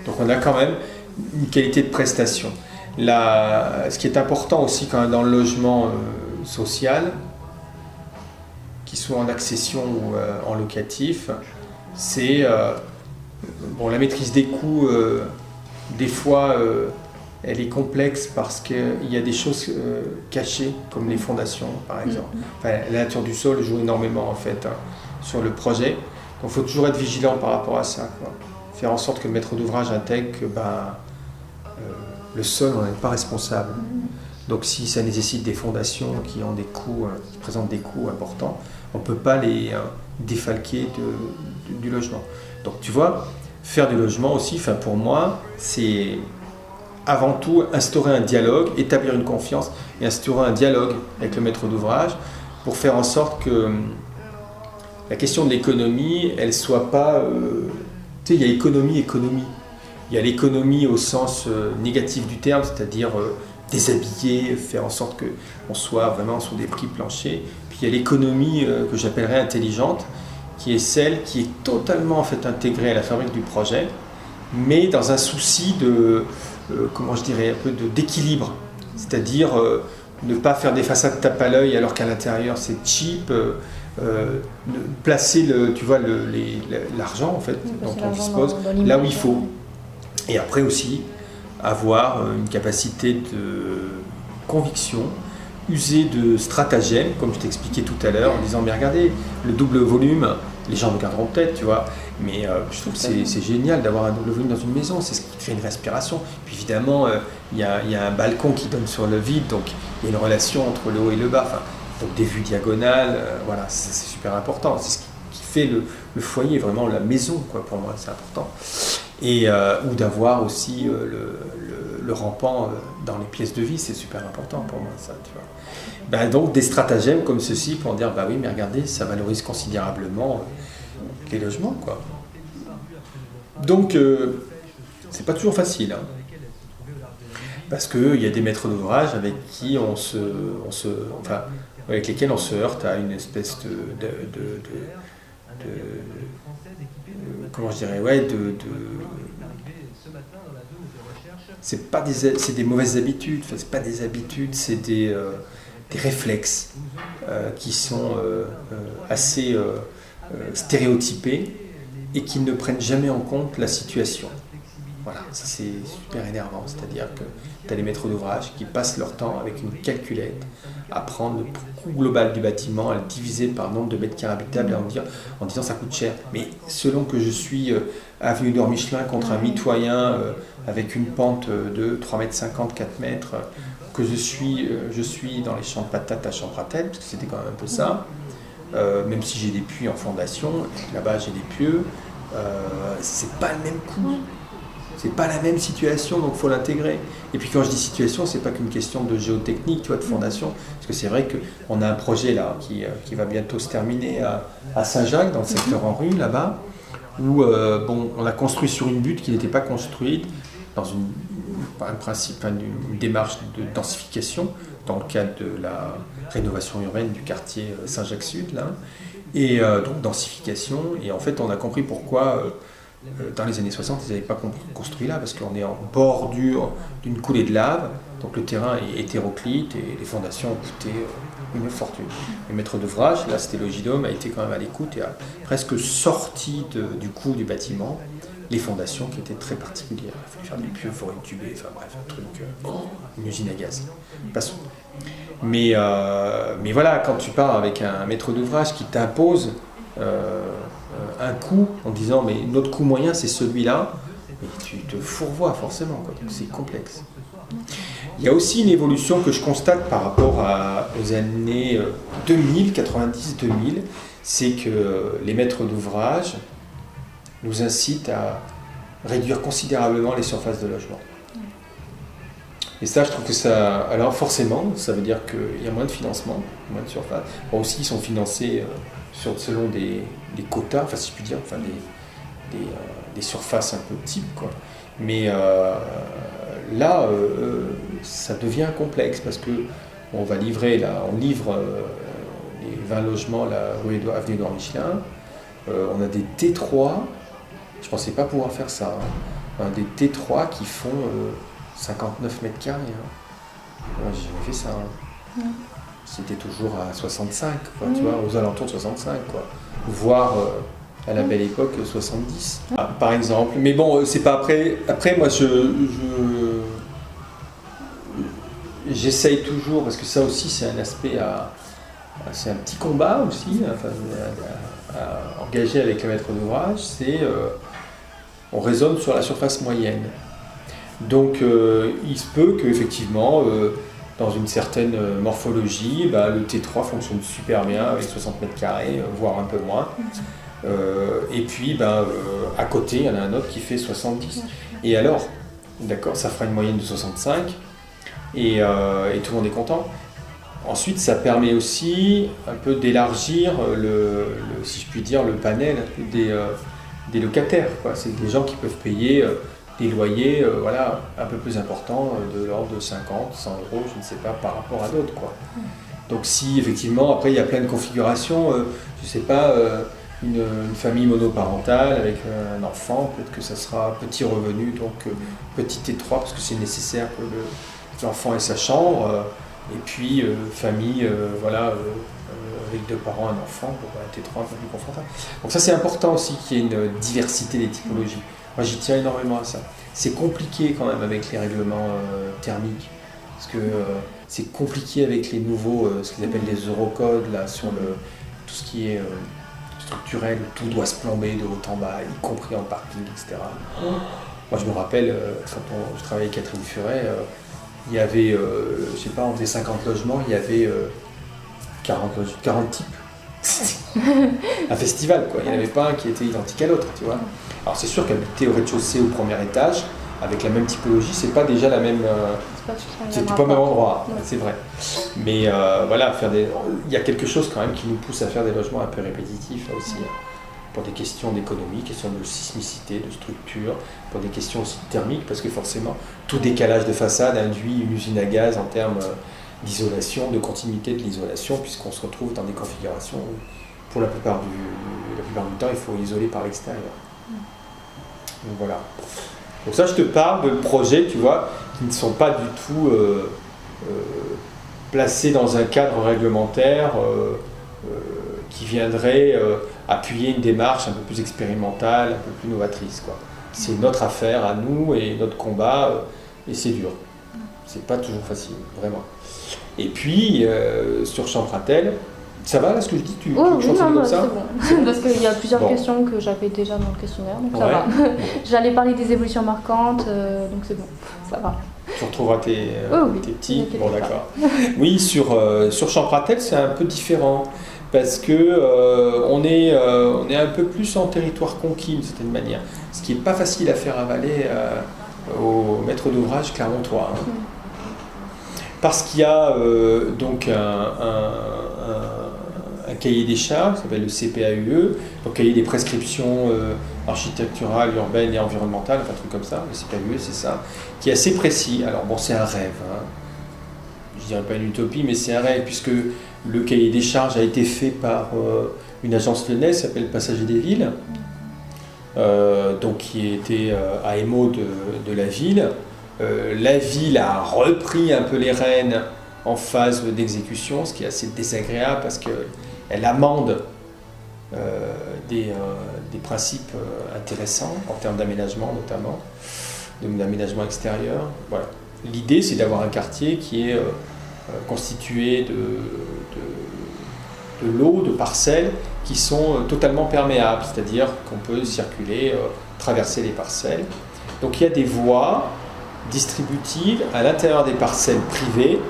Donc on a quand même une qualité de prestation. Ce qui est important aussi quand même dans le logement social, qu'il soit en accession ou en locatif, c'est la maîtrise des coûts. Des fois, elle est complexe parce qu'il y a des choses cachées, comme les fondations, par exemple. Enfin, la nature du sol joue énormément en fait sur le projet. Donc, il faut toujours être vigilant par rapport à ça, quoi. Faire en sorte que le maître d'ouvrage intègre que le sol, on n'est pas responsable. Donc, si ça nécessite des fondations qui ont des coûts, qui présentent des coûts importants, on ne peut pas les défalquer du logement. Donc, tu vois, faire du logement aussi, pour moi, c'est avant tout instaurer un dialogue, établir une confiance et instaurer un dialogue avec le maître d'ouvrage pour faire en sorte que la question de l'économie, elle soit pas... tu sais, il y a économie. Il y a l'économie au sens négatif du terme, c'est-à-dire déshabiller, faire en sorte qu'on soit vraiment sur des prix planchers. Puis il y a l'économie que j'appellerais intelligente, qui est celle qui est totalement en fait intégrée à la fabrique du projet, mais dans un souci de, un peu d'équilibre, c'est-à-dire ne pas faire des façades tape à l'œil alors qu'à l'intérieur c'est cheap, placer l'argent en fait dont on dispose là où il faut, et après aussi avoir une capacité de conviction, user de stratagèmes, comme je t'expliquais tout à l'heure, en disant mais regardez, le double volume, les gens regarderont peut-être, tu vois, mais je trouve que c'est génial d'avoir un double volume dans une maison, c'est ce qui crée une respiration. Puis évidemment, il y a un balcon qui donne sur le vide, donc il y a une relation entre le haut et le bas, donc des vues diagonales, voilà, c'est super important, c'est ce qui fait le foyer, vraiment la maison, quoi, pour moi, c'est important. Et, ou d'avoir aussi le rampant dans les pièces de vie, c'est super important pour moi, ça, tu vois. Donc des stratagèmes comme ceci pour dire oui, mais regardez, ça valorise considérablement les logements, quoi. Donc c'est pas toujours facile, hein, parce qu'il y a des maîtres d'ouvrage avec qui avec lesquels on se heurte à une espèce comment je dirais, c'est des mauvaises habitudes, c'est pas des habitudes, c'est des réflexes qui sont assez stéréotypés et qui ne prennent jamais en compte la situation. Voilà, ça c'est super énervant, c'est-à-dire que tu as les maîtres d'ouvrage qui passent leur temps avec une calculette à prendre le coût global du bâtiment, à le diviser par le nombre de mètres carrés habitables en disant ça coûte cher. Mais selon que je suis avenue d'Or Michelin contre un mitoyen avec une pente de 3,50 m, 4 mètres, que je suis dans les champs de patates à Champratel, parce que c'était quand même un peu ça, même si j'ai des puits en fondation, là-bas j'ai des pieux, c'est pas le même coût. C'est pas la même situation, donc il faut l'intégrer. Et puis quand je dis situation, c'est pas qu'une question de géotechnique, tu vois, de fondation, parce que c'est vrai qu'on a un projet là qui va bientôt se terminer à Saint-Jacques, dans le secteur en rue, là-bas, où on a construit sur une butte qui n'était pas construite, dans une démarche de densification, dans le cadre de la rénovation urbaine du quartier Saint-Jacques-Sud, là, et donc densification, et en fait on a compris pourquoi dans les années 60, ils n'avaient pas construit là, parce qu'on est en bordure d'une coulée de lave, donc le terrain est hétéroclite et les fondations ont coûté une fortune. Le maître d'ouvrage, là c'était Logidome, a été quand même à l'écoute et a presque sorti du coût du bâtiment les fondations qui étaient très particulières. Il fallait faire des pieux forêt-tubés, enfin bref, un truc, une usine à gaz. Passons. Mais voilà, quand tu pars avec un maître d'ouvrage qui t'impose un coût en disant mais notre coût moyen c'est celui-là, et tu te fourvoies forcément, quoi. Donc c'est complexe. Il y a aussi une évolution que je constate par rapport aux années 2000, 90-2000, c'est que les maîtres d'ouvrage nous incitent à réduire considérablement les surfaces de logement. Et ça, je trouve que ça... Alors forcément, ça veut dire qu'il y a moins de financement, moins de surface. Bon, aussi, ils sont financés selon des quotas, enfin si je puis dire, enfin des surfaces un peu types, quoi. Mais là, ça devient complexe parce que on livre les 20 logements là, avenue Édouard Michelin. On a des T3, je ne pensais pas pouvoir faire ça. On a des T3 qui font 59 mètres carrés. Moi, j'ai jamais fait ça. C'était toujours à 65, quoi, tu vois, aux alentours de 65, quoi. Voire à la belle époque 70, par exemple. Mais bon, c'est pas après. Après, moi, j'essaye toujours, parce que ça aussi, c'est un aspect c'est un petit combat aussi, à engager avec le maître d'ouvrage. On raisonne sur la surface moyenne. Donc, il se peut qu'effectivement, dans une certaine morphologie, le T3 fonctionne super bien avec 60 mètres carrés, voire un peu moins. Et puis, à côté, il y en a un autre qui fait 70. Et alors, d'accord, ça fera une moyenne de 65 et tout le monde est content. Ensuite, ça permet aussi un peu d'élargir si je puis dire, le panel des locataires, quoi. C'est des gens qui peuvent payer des loyers un peu plus importants, de l'ordre de 50, 100 euros, je ne sais pas, par rapport à d'autres, quoi. Donc si effectivement, après il y a plein de configurations, je ne sais pas, une famille monoparentale avec un enfant, peut-être que ça sera petit revenu, donc petit T3 parce que c'est nécessaire que l'enfant ait sa chambre, et puis famille avec 2 parents, un enfant, pour un T3 un peu plus confortable. Donc ça c'est important aussi qu'il y ait une diversité des typologies. Moi j'y tiens énormément à ça. C'est compliqué quand même avec les règlements thermiques, parce que c'est compliqué avec les nouveaux, ce qu'ils appellent les eurocodes, là, sur tout ce qui est structurel, où tout doit se plomber de haut en bas, y compris en parking, etc. Moi je me rappelle, quand je travaillais avec Catherine Furet, il y avait, je sais pas, on faisait 50 logements, il y avait 40 types. Un festival, quoi. Il n'y en avait pas un qui était identique à l'autre, tu vois. Alors c'est sûr qu'habiter au rez-de-chaussée ou au premier étage, avec la même typologie, c'est pas déjà la même. C'est pas le même endroit, c'est vrai. Mais il y a quelque chose quand même qui nous pousse à faire des logements un peu répétitifs là aussi, pour des questions d'économie, questions de sismicité, de structure, pour des questions aussi thermiques, parce que forcément, tout décalage de façade induit une usine à gaz en termes d'isolation, de continuité de l'isolation, puisqu'on se retrouve dans des configurations où, pour la plupart du temps, il faut isoler par l'extérieur. Donc voilà. Donc ça, je te parle de projets, tu vois, qui ne sont pas du tout placés dans un cadre réglementaire qui viendrait appuyer une démarche un peu plus expérimentale, un peu plus novatrice, quoi. C'est notre affaire à nous et notre combat, et c'est dur. C'est pas toujours facile, vraiment. Et puis, sur Champratel, ça va là ce que je dis? Tu continues comme ça? C'est bon. Parce qu'il y a plusieurs questions que j'avais déjà dans le questionnaire, donc ça va. J'allais parler des évolutions marquantes, donc c'est bon, ça va. Tu retrouveras tes petits. Bon, d'accord. Oui, sur Champratel, c'est un peu différent. Parce que on est un peu plus en territoire conquis d'une certaine manière. Ce qui n'est pas facile à faire avaler au maître d'ouvrage clermontois. Parce qu'il y a donc un cahier des charges, ça s'appelle le CPAUE, donc cahier des prescriptions architecturales, urbaines et environnementales, enfin un truc comme ça, le CPAUE c'est ça, qui est assez précis. Alors bon, c'est un rêve, je dirais pas une utopie, mais c'est un rêve, puisque le cahier des charges a été fait par une agence lyonnaise qui s'appelle Passager des Villes, donc qui était AMO de la ville. La ville a repris un peu les rênes en phase d'exécution, ce qui est assez désagréable parce qu'elle amende des principes intéressants en termes d'aménagement notamment, d'aménagement extérieur. Voilà. L'idée c'est d'avoir un quartier qui est constitué de lots, de parcelles qui sont totalement perméables, c'est-à-dire qu'on peut circuler, traverser les parcelles. Donc il y a des voies distributives à l'intérieur des parcelles privées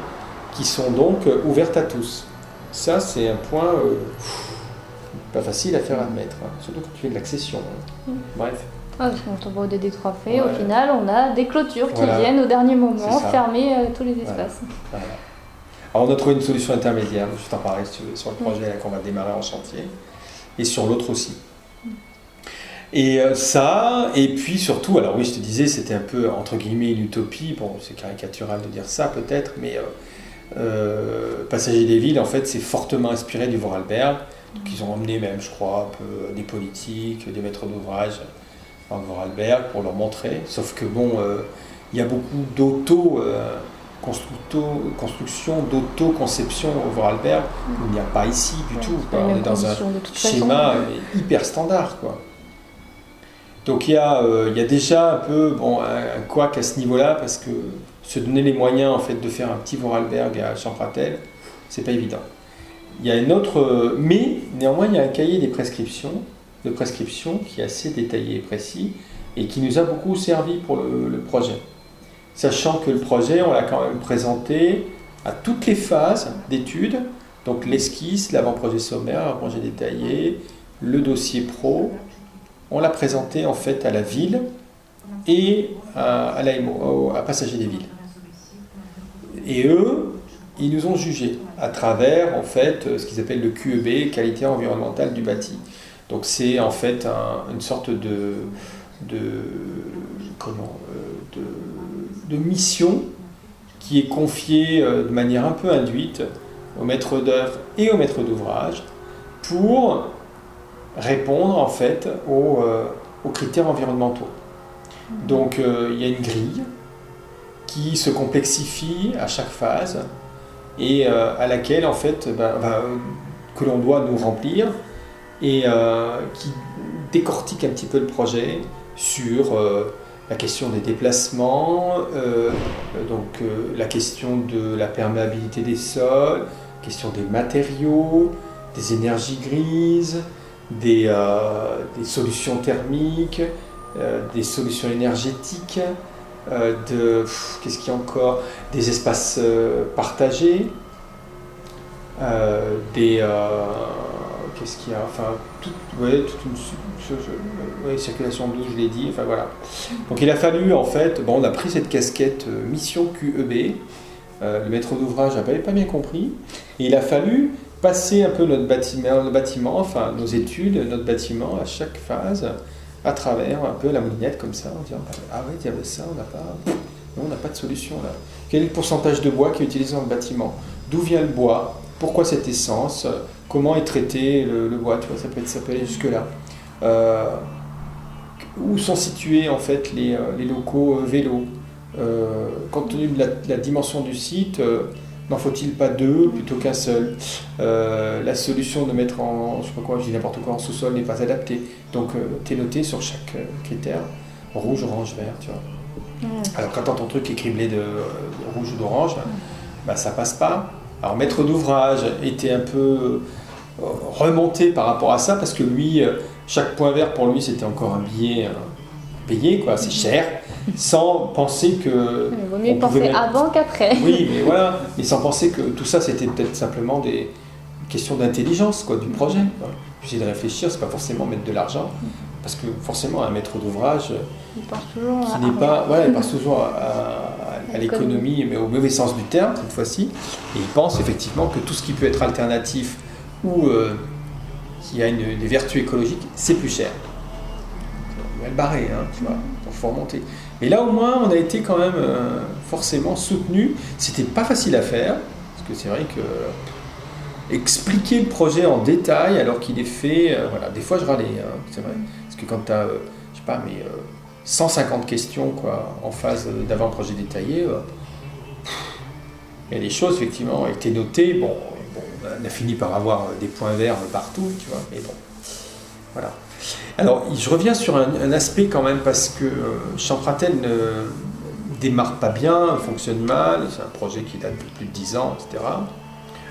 qui sont donc ouvertes à tous. Ça, c'est un point pas facile à faire admettre, surtout quand tu fais de l'accession. Bref. Parce qu'on va au DD3 fait, au final, on a des clôtures qui viennent au dernier moment fermer tous les espaces. Voilà. Alors, on a trouvé une solution intermédiaire, je t'en parlerai si tu veux, sur le projet qu'on va démarrer en chantier, et sur l'autre aussi. Et ça, et puis surtout, alors oui, je te disais, c'était un peu entre guillemets une utopie, bon, c'est caricatural de dire ça peut-être, mais Passager des villes, en fait, c'est fortement inspiré du Vorarlberg. Donc ils ont emmené même, je crois, un peu des politiques, des maîtres d'ouvrage en Vorarlberg pour leur montrer. Sauf que bon, il y a beaucoup construction, d'auto-conception au Vorarlberg. Il n'y a pas ici du tout. On est dans un schéma hyper standard, quoi. Donc il y a déjà un peu un couac à ce niveau-là, parce que se donner les moyens en fait, de faire un petit Vorarlberg à Champratel, c'est pas évident. Il y a mais néanmoins il y a un cahier de prescriptions qui est assez détaillé et précis et qui nous a beaucoup servi pour le projet. Sachant que le projet, on l'a quand même présenté à toutes les phases d'études, donc l'esquisse, l'avant-projet sommaire, l'avant-projet détaillé, le dossier pro. On l'a présenté en fait à la ville et à l'AMO, à Passager des villes. Et eux, ils nous ont jugés à travers en fait ce qu'ils appellent le QEB, qualité environnementale du bâti. Donc c'est en fait une sorte de mission qui est confiée de manière un peu induite au maître d'œuvre et au maître d'ouvrage pour répondre en fait aux critères environnementaux. Donc il y a une grille qui se complexifie à chaque phase et à laquelle en fait que l'on doit nous remplir et qui décortique un petit peu le projet sur la question des déplacements, la question de la perméabilité des sols, la question des matériaux, des énergies grises, des solutions thermiques, des solutions énergétiques, qu'est-ce qu'il y a encore, des espaces partagés, qu'est-ce qu'il y a, enfin toute une circulation douce, je l'ai dit, enfin voilà. Donc il a fallu en fait, on a pris cette casquette mission QEB, le maître d'ouvrage n'avait pas bien compris, et il a fallu passer un peu notre bâtiment, enfin nos études, notre bâtiment à chaque phase, à travers un peu la moulinette comme ça, en disant ah ouais, il y avait ça, on n'a pas de solution là. Quel est le pourcentage de bois qui est utilisé dans le bâtiment? D'où vient le bois? Pourquoi cette essence? Comment est traité le bois? Tu vois, ça peut aller jusque là. Où sont situés en fait les locaux vélos? Compte tenu de la dimension du site, n'en faut-il pas deux plutôt qu'un seul? La solution de mettre je sais pas quoi, je dis n'importe quoi, en sous-sol n'est pas adaptée. Donc tu es noté sur chaque critère, rouge, orange, vert, tu vois. Alors quand ton truc est criblé de rouge ou d'orange, ça passe pas. Alors maître d'ouvrage était un peu remonté par rapport à ça, parce que lui, chaque point vert pour lui c'était encore un billet payé, quoi, c'est cher, sans penser que... Il vaut mieux penser avant qu'après. Oui, mais voilà, mais sans penser que tout ça c'était peut-être simplement des questions d'intelligence, quoi, du projet. Puis de réfléchir, c'est pas forcément mettre de l'argent, parce que forcément un maître d'ouvrage il pense toujours qui n'est pas, il pense toujours à l'économie, mais au mauvais sens du terme cette fois-ci, et il pense effectivement que tout ce qui peut être alternatif ou qui a des vertus écologiques, c'est plus cher. On va le barrer, tu vois, il faut remonter. Mais là au moins on a été quand même forcément soutenu. C'était pas facile à faire, parce que c'est vrai que expliquer le projet en détail alors qu'il est fait, des fois je râlais, c'est vrai, parce que quand tu as, 150 questions quoi, en phase d'avant-projet détaillé, il y a des choses effectivement ont été notées, on a fini par avoir des points verts partout, tu vois, mais bon, voilà. Alors je reviens sur un aspect quand même, parce que Champratel ne démarre pas bien, fonctionne mal, c'est un projet qui date de plus de 10 ans, etc.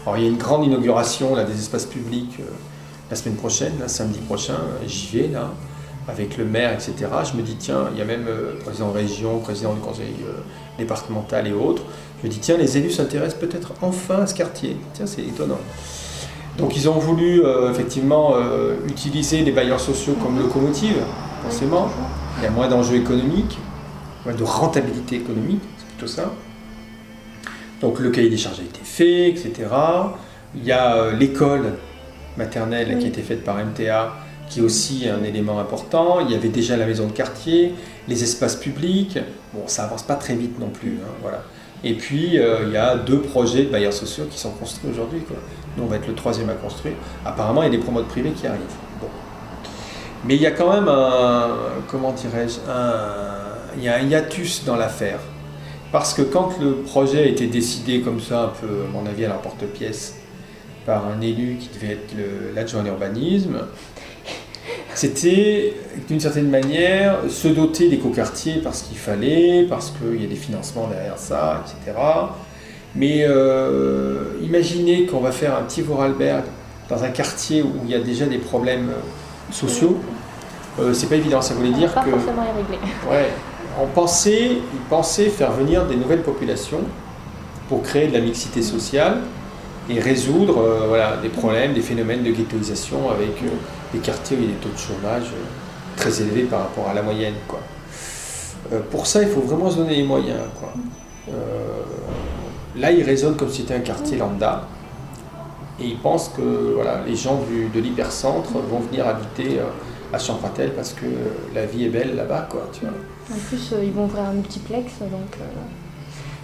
Alors il y a une grande inauguration là, des espaces publics la semaine prochaine, samedi prochain, j'y vais là, avec le maire, etc. Je me dis tiens, il y a même le président de région, président du conseil départemental et autres. Je me dis tiens, les élus s'intéressent peut-être enfin à ce quartier. Tiens, c'est étonnant. Donc ils ont voulu effectivement utiliser les bailleurs sociaux comme locomotive, forcément. Il y a moins d'enjeux économiques, moins de rentabilité économique, c'est plutôt ça. Donc le cahier des charges a été fait, etc. Il y a l'école maternelle qui a été faite par MTA, qui est aussi un élément important. Il y avait déjà la maison de quartier, les espaces publics. Bon, ça avance pas très vite non plus, hein, voilà. Et puis, il y a 2 projets de bailleurs sociaux qui sont construits aujourd'hui, quoi. Nous, on va être le 3e à construire. Apparemment, il y a des promoteurs privés qui arrivent. Bon. Mais il y a quand même il y a un hiatus dans l'affaire. Parce que quand le projet a été décidé comme ça, un peu, à mon avis, à l'emporte-pièce, par un élu qui devait être l'adjoint à l'urbanisme, c'était, d'une certaine manière, se doter d'écoquartiers parce qu'il fallait, parce qu'il y a des financements derrière ça, etc. Mais imaginez qu'on va faire un petit Vorarlberg dans un quartier où il y a déjà des problèmes sociaux, c'est pas évident, ça voulait dire pas que... forcément y régler. Ouais, ils pensaient faire venir des nouvelles populations pour créer de la mixité sociale et résoudre des problèmes, des phénomènes de ghettoisation avec des quartiers où il y a des taux de chômage très élevés par rapport à la moyenne, quoi. Pour ça, il faut vraiment se donner les moyens, quoi. Là, ils raisonnent comme si c'était un quartier lambda et ils pensent que les gens de l'hypercentre vont venir habiter à Champratel parce que la vie est belle là-bas, quoi, tu vois. En plus, ils vont ouvrir un multiplex, donc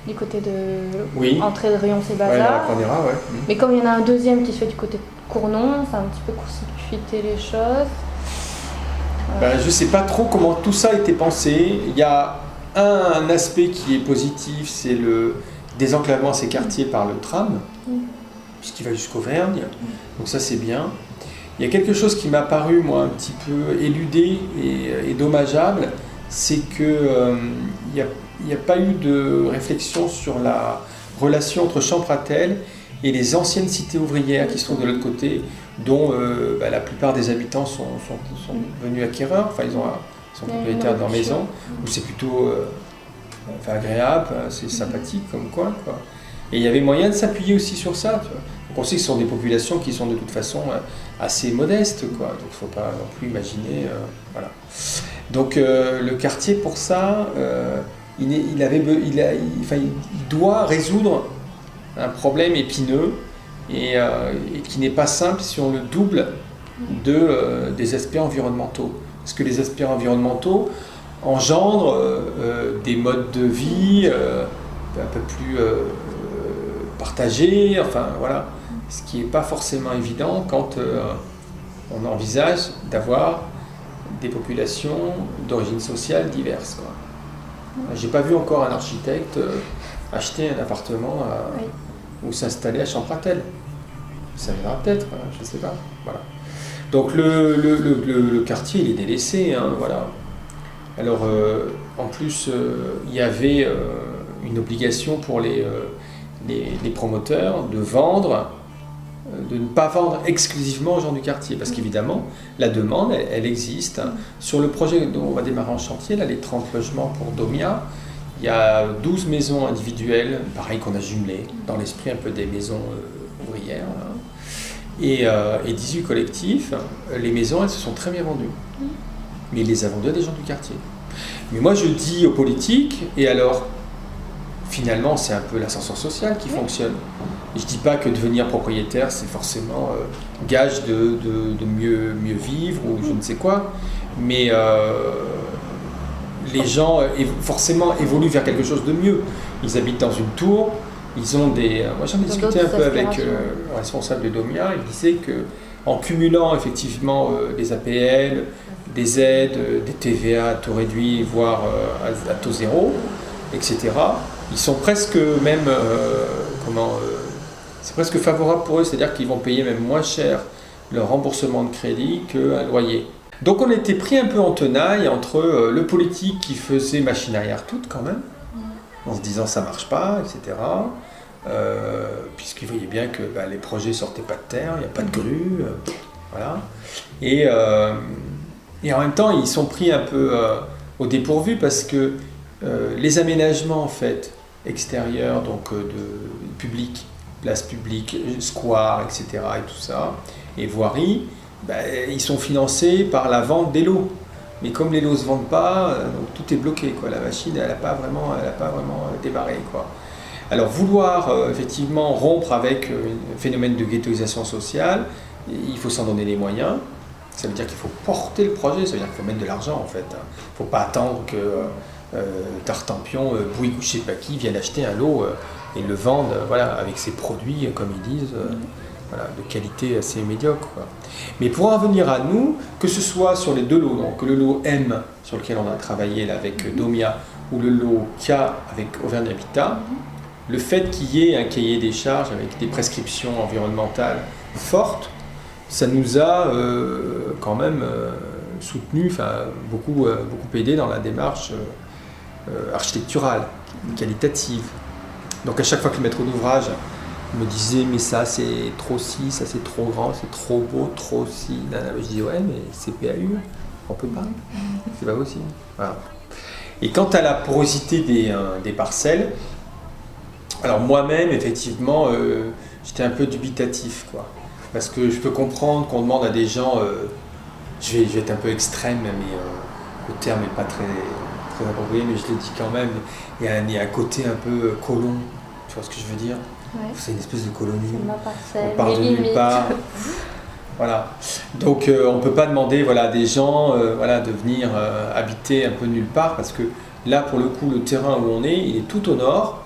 du côté de entrée de Rion c'est Bazar. Ouais, ouais. Mais comme il y en a un deuxième qui se fait du côté de Cournon, ça a un petit peu court-circuité les choses. Je ne sais pas trop comment tout ça a été pensé. Il y a un aspect qui est positif, c'est le désenclavement de ces quartiers par le tram, puisqu'il va jusqu'Auvergne. Donc ça, c'est bien. Il y a quelque chose qui m'a paru, moi, un petit peu éludé et dommageable, c'est qu'il n'y a pas eu de réflexion sur la relation entre Champratel et les anciennes cités ouvrières qui sont de l'autre côté, dont la plupart des habitants sont venus acquéreurs, enfin ils sont propriétaires de leur maison, où c'est plutôt agréable, c'est sympathique comme coin, quoi. Et il y avait moyen de s'appuyer aussi sur ça, tu vois. Donc on sait que ce sont des populations qui sont de toute façon assez modestes, quoi. Donc il ne faut pas non plus imaginer, voilà. Donc le quartier pour ça, il doit résoudre un problème épineux et qui n'est pas simple si on le double des aspects environnementaux. Parce que les aspects environnementaux engendrent des modes de vie un peu plus partagés, enfin voilà, ce qui n'est pas forcément évident quand on envisage d'avoir des populations d'origine sociale diverses, quoi. J'ai pas vu encore un architecte acheter un appartement ou s'installer à Champratel. Ça viendra peut-être, je ne sais pas. Voilà. Donc le quartier il est délaissé, hein, voilà. Alors en plus il y avait une obligation pour les promoteurs de vendre, de ne pas vendre exclusivement aux gens du quartier, parce qu'évidemment la demande elle existe. Sur le projet dont on va démarrer en chantier, là, les 30 logements pour Domia, il y a 12 maisons individuelles, pareil qu'on a jumelées, dans l'esprit un peu des maisons ouvrières, là. Et 18 collectifs. Les maisons elles se sont très bien vendues, mais ils les a vendues à des gens du quartier. Mais moi je dis aux politiques, et alors finalement c'est un peu l'ascenseur social qui fonctionne. Je ne dis pas que devenir propriétaire c'est forcément gage de mieux vivre ou je ne sais quoi, mais les gens forcément évoluent vers quelque chose de mieux. Ils habitent dans une tour, ils ont des... Moi j'en ai discuté un peu avec un responsable de Domia, il disait qu'en cumulant effectivement des APL, des aides, des TVA à taux réduit, voire à taux zéro, etc., ils sont presque même... c'est presque favorable pour eux, c'est-à-dire qu'ils vont payer même moins cher leur remboursement de crédit qu'un loyer. Donc on était pris un peu en tenaille entre le politique qui faisait machine arrière toute quand même, en se disant ça marche pas, etc. Puisqu'il voyait bien que les projets sortaient pas de terre, il n'y a pas de grue, voilà. Et en même temps ils sont pris un peu au dépourvu parce que les aménagements en fait extérieurs, donc de public, places publiques, squares, etc. et tout ça, et voiries, ils sont financés par la vente des lots. Mais comme les lots ne se vendent pas, donc tout est bloqué, quoi. La machine, elle n'a pas vraiment démarré, quoi. Alors vouloir effectivement rompre avec un phénomène de ghettoisation sociale, il faut s'en donner les moyens. Ça veut dire qu'il faut porter le projet, ça veut dire qu'il faut mettre de l'argent en fait. Il ne faut pas attendre que Tartampion, Bouygues ou je ne sais pas qui viennent acheter un lot et le vendent avec ses produits, comme ils disent, de qualité assez médiocre. Quoi. Mais pour en venir à nous, que ce soit sur les deux lots, donc le lot M sur lequel on a travaillé là, avec Domia ou le lot K avec Auvergne Habitat, le fait qu'il y ait un cahier des charges avec des prescriptions environnementales fortes, ça nous a quand même soutenu, beaucoup aidé dans la démarche architecturale, qualitative. Donc à chaque fois que le maître d'ouvrage me disait mais ça c'est trop ci, ça c'est trop grand, c'est trop beau, trop ci, je disais ouais mais c'est PAU, on peut pas, c'est pas possible. Voilà. Et quant à la porosité des parcelles, alors moi-même effectivement j'étais un peu dubitatif quoi. Parce que je peux comprendre qu'on demande à des gens, je vais être un peu extrême, mais le terme n'est pas très approprié, mais je le dis quand même, il y a un côté un peu colon, tu vois ce que je veux dire ? Ouais. C'est une espèce de colonie, on part de nulle part. Voilà. Donc on ne peut pas demander à des gens de venir habiter un peu nulle part, parce que là pour le coup le terrain où on est, il est tout au nord.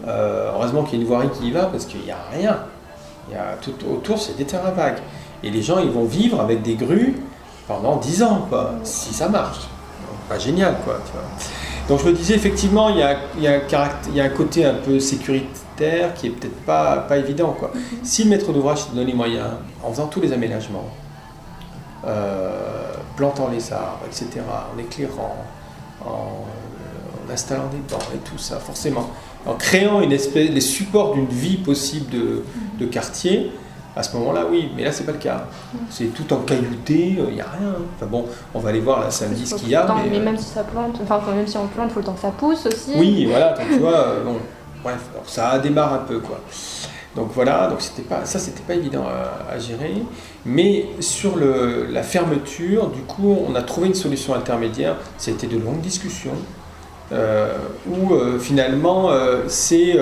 Heureusement qu'il y a une voirie qui y va, parce qu'il n'y a rien. Il y a tout autour, c'est des terrains vagues. Et les gens, ils vont vivre avec des grues pendant 10 ans, quoi, si ça marche. Donc, pas génial, quoi. Tu vois. Donc je me disais, effectivement, il y a un côté un peu sécuritaire qui est peut-être pas évident, quoi. Si le maître d'ouvrage se donne les moyens, en faisant tous les aménagements, plantant les arbres, etc., en éclairant, en installant des bancs et tout ça, forcément, en créant les supports d'une vie possible de quartier, à ce moment-là, oui, mais là, c'est pas le cas. C'est tout en caillouté, il n'y a rien. Enfin bon, on va aller voir là samedi ce qu'il y a. Mais même si ça plante, même si on plante, il faut le temps que ça pousse aussi. Oui, voilà, donc, tu vois, bon, bref, alors, ça démarre un peu, quoi. Donc voilà, donc c'était pas évident à gérer. Mais sur la fermeture, du coup, on a trouvé une solution intermédiaire. C'était de longues discussions. Où finalement c'est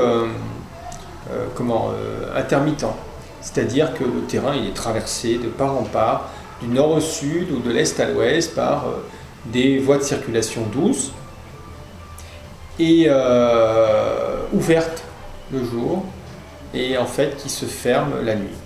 intermittent. C'est-à-dire que le terrain il est traversé de part en part, du nord au sud ou de l'est à l'ouest par des voies de circulation douces et ouvertes le jour et en fait qui se ferment la nuit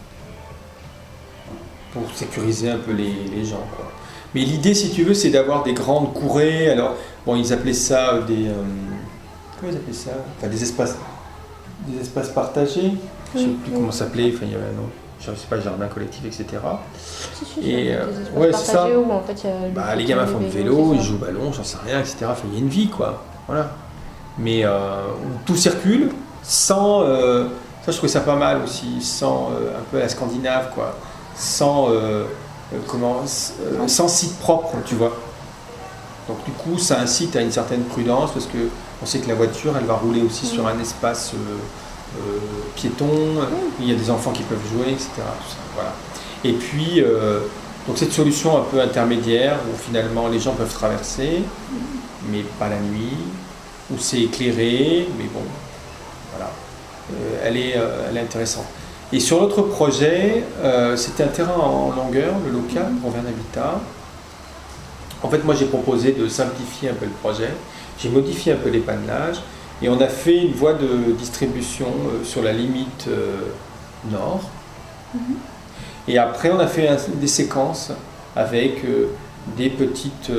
pour sécuriser un peu les gens, quoi. Mais l'idée, si tu veux, c'est d'avoir des grandes courées. Alors, bon, ils appelaient ça comment ils appelaient ça ? Enfin, des espaces partagés. Je ne sais plus comment ça s'appelait. Enfin, il y avait un nom. Je ne sais pas, jardin collectif, etc. Et c'est ça. Où, en fait, les gamins font du vélo, ils jouent au ballon, j'en sais rien, etc. Enfin, il y a une vie, quoi. Voilà. Mais où tout circule sans. Ça, je trouvais ça pas mal aussi. Sans un peu à la scandinave, quoi. Sans site propre, tu vois. Donc du coup, ça incite à une certaine prudence parce que on sait que la voiture, elle va rouler aussi sur un espace piéton. Il y a des enfants qui peuvent jouer, etc. Tout ça, voilà. Et puis, donc cette solution un peu intermédiaire où finalement les gens peuvent traverser, mais pas la nuit, où c'est éclairé, mais bon, voilà. Elle est intéressante. Et sur l'autre projet, c'était un terrain en longueur, le local, pour Auvergne Habitat. En fait, moi, j'ai proposé de simplifier un peu le projet. J'ai modifié un peu les panelages et on a fait une voie de distribution sur la limite nord. Et après, on a fait des séquences avec des petites,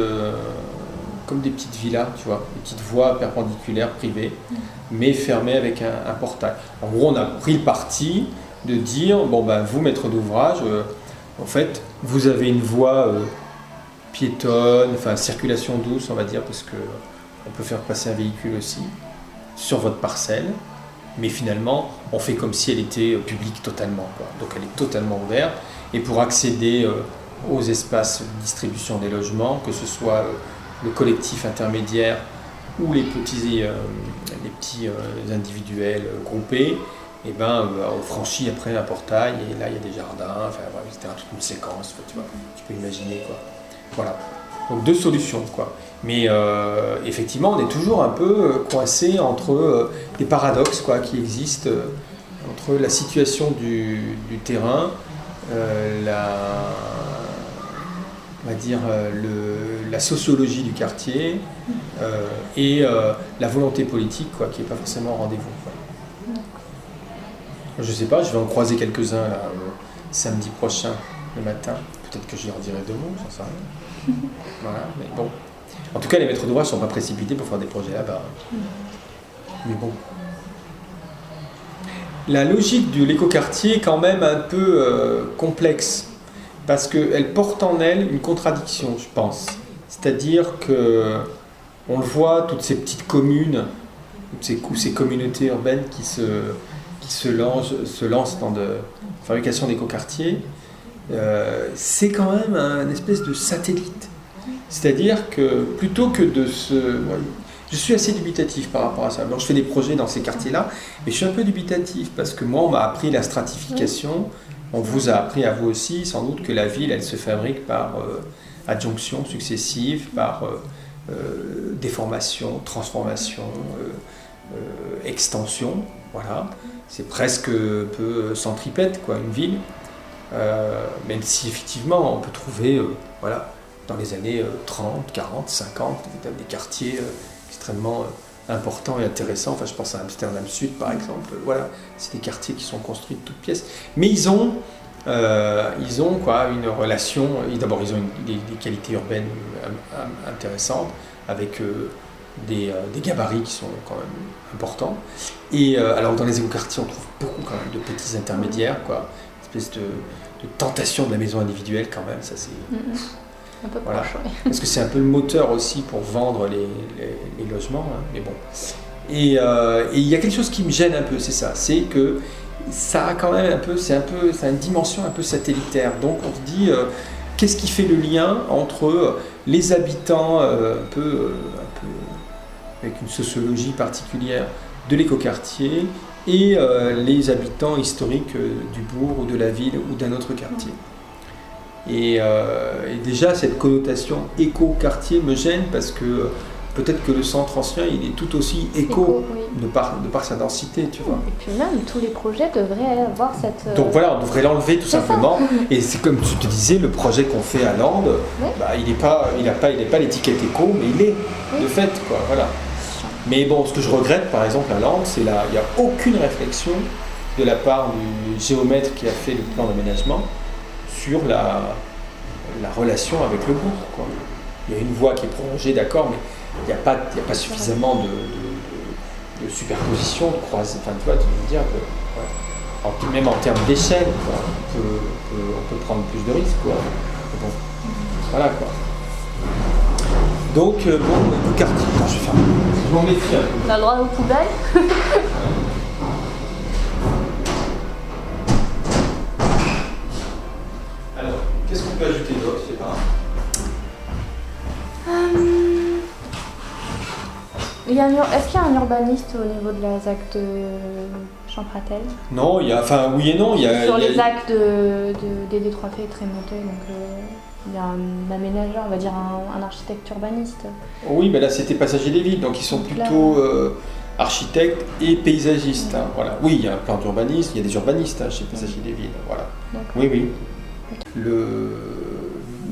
comme des petites villas, tu vois, des petites voies perpendiculaires privées, mais fermées avec un portail. En gros, on a pris le parti de dire, bon ben vous maître d'ouvrage, en fait vous avez une voie piétonne, enfin circulation douce on va dire, parce que on peut faire passer un véhicule aussi sur votre parcelle, mais finalement on fait comme si elle était publique totalement, quoi. Donc elle est totalement ouverte, et pour accéder aux espaces de distribution des logements, que ce soit le collectif intermédiaire ou les petits individuels groupés, et on franchit après un portail et là il y a des jardins, enfin voilà, c'était toute une séquence, tu vois, tu peux imaginer, quoi. Voilà. Donc deux solutions, quoi. Mais effectivement, on est toujours un peu coincé entre des paradoxes, quoi, qui existent entre la situation du terrain, on va dire, la sociologie du quartier et la volonté politique, quoi, qui n'est pas forcément au rendez-vous, quoi. Je sais pas, je vais en croiser quelques-uns là, samedi prochain, le matin. Peut-être que je leur dirai 2 mots, j'en sais rien. Voilà, mais bon. En tout cas, les maîtres d'ouvrage ne sont pas précipités pour faire des projets là-bas. Mais bon. La logique de l'écoquartier est quand même un peu complexe, parce qu'elle porte en elle une contradiction, je pense. C'est-à-dire que on le voit, toutes ces petites communes, ces communautés urbaines qui se lancent dans de fabrication d'écoquartiers, c'est quand même un espèce de satellite. C'est-à-dire que plutôt que de se... Je suis assez dubitatif par rapport à ça. Alors, je fais des projets dans ces quartiers-là, mais je suis un peu dubitatif parce que moi, on m'a appris la stratification. On vous a appris à vous aussi, sans doute, que la ville, elle se fabrique par adjonction successive, par déformation, transformation, extension. Voilà. C'est presque un peu centripète, quoi, une ville. Même si, effectivement, on peut trouver, voilà, dans les années 30, 40, 50, des quartiers extrêmement importants et intéressants. Enfin, je pense à Amsterdam Sud, par exemple. Voilà, c'est des quartiers qui sont construits de toutes pièces. Mais ils ont quoi, une relation. D'abord, ils ont des qualités urbaines intéressantes, avec des gabarits qui sont quand même importants. Et alors, dans les écoquartiers, on trouve beaucoup quand même de petits intermédiaires, quoi. Une espèce de tentation de la maison individuelle, quand même. Ça, c'est... Un peu voilà. proche, ouais. Parce que c'est un peu le moteur aussi pour vendre les logements, hein. Mais bon. Et il y a quelque chose qui me gêne un peu, c'est ça. C'est que ça a quand même ça a une dimension un peu satellitaire. Donc on se dit, qu'est-ce qui fait le lien entre les habitants un peu avec une sociologie particulière de l'écoquartier et les habitants historiques du bourg ou de la ville ou d'un autre quartier. Et déjà, cette connotation éco-quartier me gêne parce que peut-être que le centre ancien, il est tout aussi éco, oui. de par sa densité, tu vois. Et puis même, tous les projets devraient avoir cette... Donc voilà, on devrait l'enlever tout simplement. Et c'est comme tu te disais, le projet qu'on fait à Landes, oui. Bah, il n'est pas l'étiquette éco, mais il est, oui. De fait, quoi, voilà. Mais bon, ce que je regrette, par exemple, à Landes, c'est là, il n'y a aucune réflexion de la part du géomètre qui a fait le plan d'aménagement sur la relation avec le bourg, quoi. Il y a une voie qui est prolongée, d'accord, mais il n'y a pas suffisamment de superposition, de croisée. Enfin, tu vois, tu veux dire que, ouais. Même en termes d'échelle, on peut prendre plus de risques, quoi. Bon, voilà, quoi. Donc, bon, le quartier, je vais faire. Je m'en méfie un peu. On a le droit aux poubelles. Alors, qu'est-ce qu'on peut ajouter d'autre, je sais pas. Est-ce qu'il y a un urbaniste au niveau de la ZAC de Champratel? Non, oui et non. Sur les ZAC des Détroités est très monté, donc il y a un aménageur, on va dire un architecte urbaniste. Oui, mais là c'était Passagers des villes, donc ils sont plutôt architectes et paysagistes. Hein, voilà. Oui, il y a un plan d'urbanisme, il y a des urbanistes chez Passagers des villes. Voilà. Oui, oui.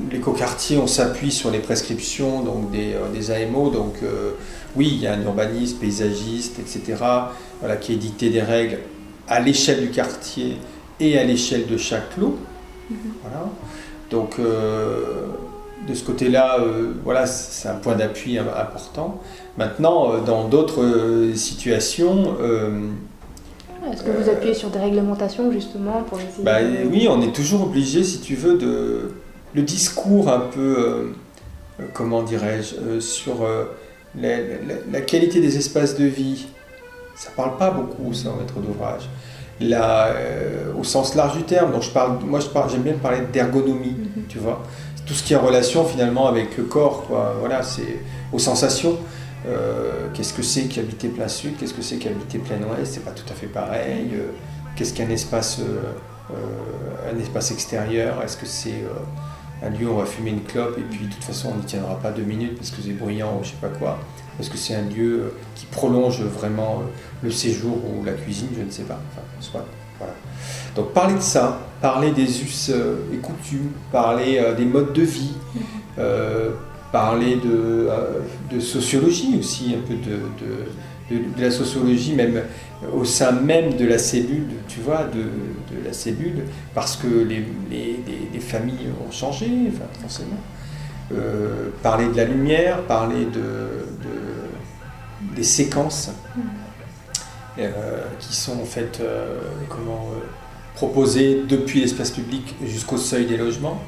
L'écoquartier, on s'appuie sur les prescriptions donc des AMO, donc oui, il y a un urbaniste, paysagiste, etc., voilà, qui édictait des règles à l'échelle du quartier et à l'échelle de chaque lot. Voilà. Donc de ce côté-là, voilà, c'est un point d'appui important. Maintenant, dans d'autres situations... Est-ce que vous appuyez sur des réglementations justement pour essayer oui, on est toujours obligé, si tu veux, le discours un peu, comment dirais-je, sur la qualité des espaces de vie. Ça parle pas beaucoup, ça, en maître d'ouvrage. Au sens large du terme, donc j'aime bien parler d'ergonomie, tu vois. Tout ce qui est en relation finalement avec le corps, quoi. Voilà, c'est aux sensations. Qu'est-ce que c'est qu'habiter plein sud, qu'est-ce que c'est qu'habiter plein ouest, c'est pas tout à fait pareil. Qu'est-ce qu'un espace extérieur, est-ce que c'est un lieu où on va fumer une clope et puis de toute façon on n'y tiendra pas 2 minutes parce que c'est bruyant ou je sais pas quoi, est-ce que c'est un lieu qui prolonge vraiment le séjour ou la cuisine, je ne sais pas, enfin, soit. Voilà. Donc parler de ça, parler des us et coutumes, parler des modes de vie, parler de sociologie aussi, un peu de la sociologie même au sein même de la cellule, tu vois, de la cellule, parce que les familles ont changé, enfin, forcément. Parler de la lumière, parler des séquences qui sont en fait proposées depuis l'espace public jusqu'au seuil des logements.